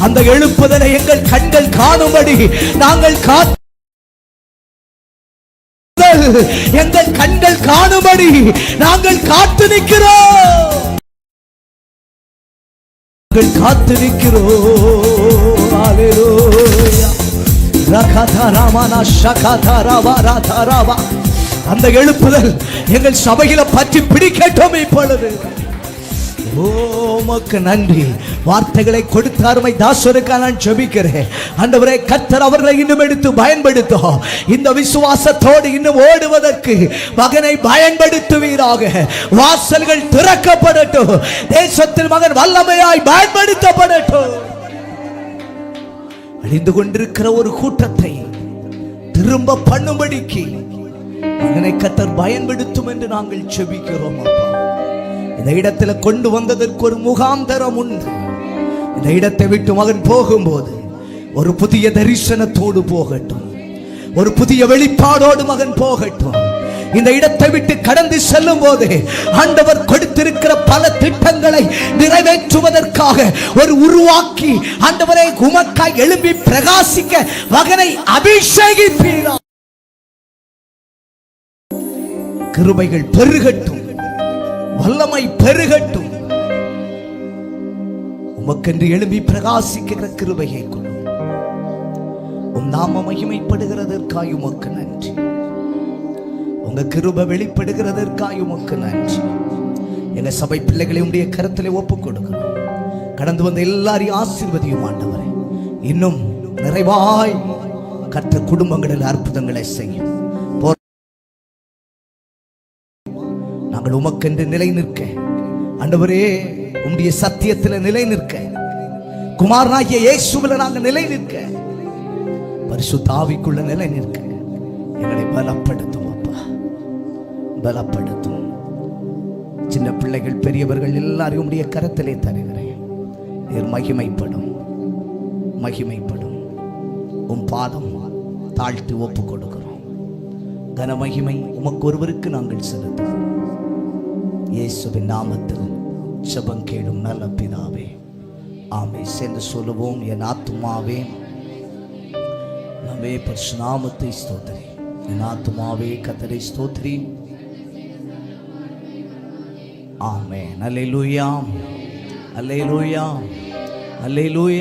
B: அந்த எழுப்புதலை எங்கள் கண்கள் காணும்படி நாங்கள் எங்கள் கண்கள் காணும்படி நாங்கள் காத்து நிற்கிறோம். காத்து நிற்கிறோம். ஹல்லேலூயா. ரகதரமன ஷகதரவரதரவ. அந்த எழுப்புதல் எங்கள் சபையில பற்றி பிடிக்கட்டும் இப்பொழுது. உமக்கு நன்றி. வார்த்தைகளை கொடுத்த அருமை தாசருக்காக நான் ஜெபிக்கிறேன். ஆண்டவரே, கர்த்தர் அவர்களை இன்னும் எடுத்து பயன்படுத்தும். இந்த விசுவாசத்தோடு இன்னும் ஓடுவதற்கு மகனை பயன்படுத்துவீராக. வாசல்கள் திறக்கப்படட்டும். தேசத்தில் மகன் வல்லமையாய் பயன்படுத்தப்படட்டும். அழிந்து கொண்டிருக்கிற ஒரு கூட்டத்தை திரும்ப பண்ணும்படிக்கு மகனை கர்த்தர் பயன்படுத்தும் என்று நாங்கள் ஜெபிக்கிறோம். அப்பா, இந்த இடத்துல கொண்டு வந்ததற்கு ஒரு முகாந்தரம் உண்டு. இந்த இடத்தை விட்டு மகன் போகும்போது ஒரு புதிய தரிசனத்தோடு போகட்டும், ஒரு புதிய வெளிப்பாடோடு மகன் போகட்டும். இந்த இடத்தை விட்டு கடந்து செல்லும் போது ஆண்டவர் கொடுத்திருக்கிற பல திட்டங்களை நிறைவேற்றுவதற்காக ஒரு உருவாக்கி ஆண்டவரை உமக்காய் எழும்பி பிரகாசிக்க மகனை அபிஷேகிப்பீரா. கிருபைகள் பெருகட்டும், வல்லமை பெருகட்டும். உமக்கென்று எழும்பி பிரகாசிக்கிற கிருபையை கொடு. உம் நாம மகிமைப்படுகிறதற்காய் உமக்கு நன்றி. உங்க கிருபை வெளிப்படுகிறதற்காய் உமக்கு நன்றி. எங்க சபை பிள்ளைகளை உடைய கரத்திலே ஒப்புக் கொடுக்கிறோம். கடந்து வந்த எல்லாரையும் ஆசீர்வதியும் ஆண்டவரே. இன்னும் நிறைவாய் கர்த்தர் குடும்பங்களில் அற்புதங்களை செய்யும். நாங்கள் உமக்கென்று நிலை நிற்க ஆண்டவரே, உம்முடைய சத்தியத்தில் நிலை நிற்க, குமாரனாகிய இயேசுவில் நாங்கள் நிலை நிற்க, பரிசுத்த ஆவிக்குள்ள நிலை நிற்க எங்களை பலப்படுத்தும். அப்பா, பலப்படுத்தும். சின்ன பிள்ளைகள் பெரியவர்கள் எல்லாரையும் உம்முடைய கரத்திலே தருகிறேன். நீர் மகிமைப்படும், மகிமைப்படும். உம் பாதம் தாழ்த்தி ஒப்பு கொடுக்கிறோம். கன மகிமை உமக்கு ஒருவருக்கு நாங்கள் செலுத்துவோம். இயேசுவின் நாமத்தில் ஜெபம் கேளும் நல்ல பிதாவே, ஆமென். சேர்ந்து சொல்லுவோம். என் ஆத்துமாவே நம்மே பரிசுத்த நாமத்தை ஸ்தோத்திரி. என் ஆத்துமாவே கர்த்தரை ஸ்தோத்திரி. ஆமென். அல்லேலூயா, அல்லேலூயா, அல்லேலூயா.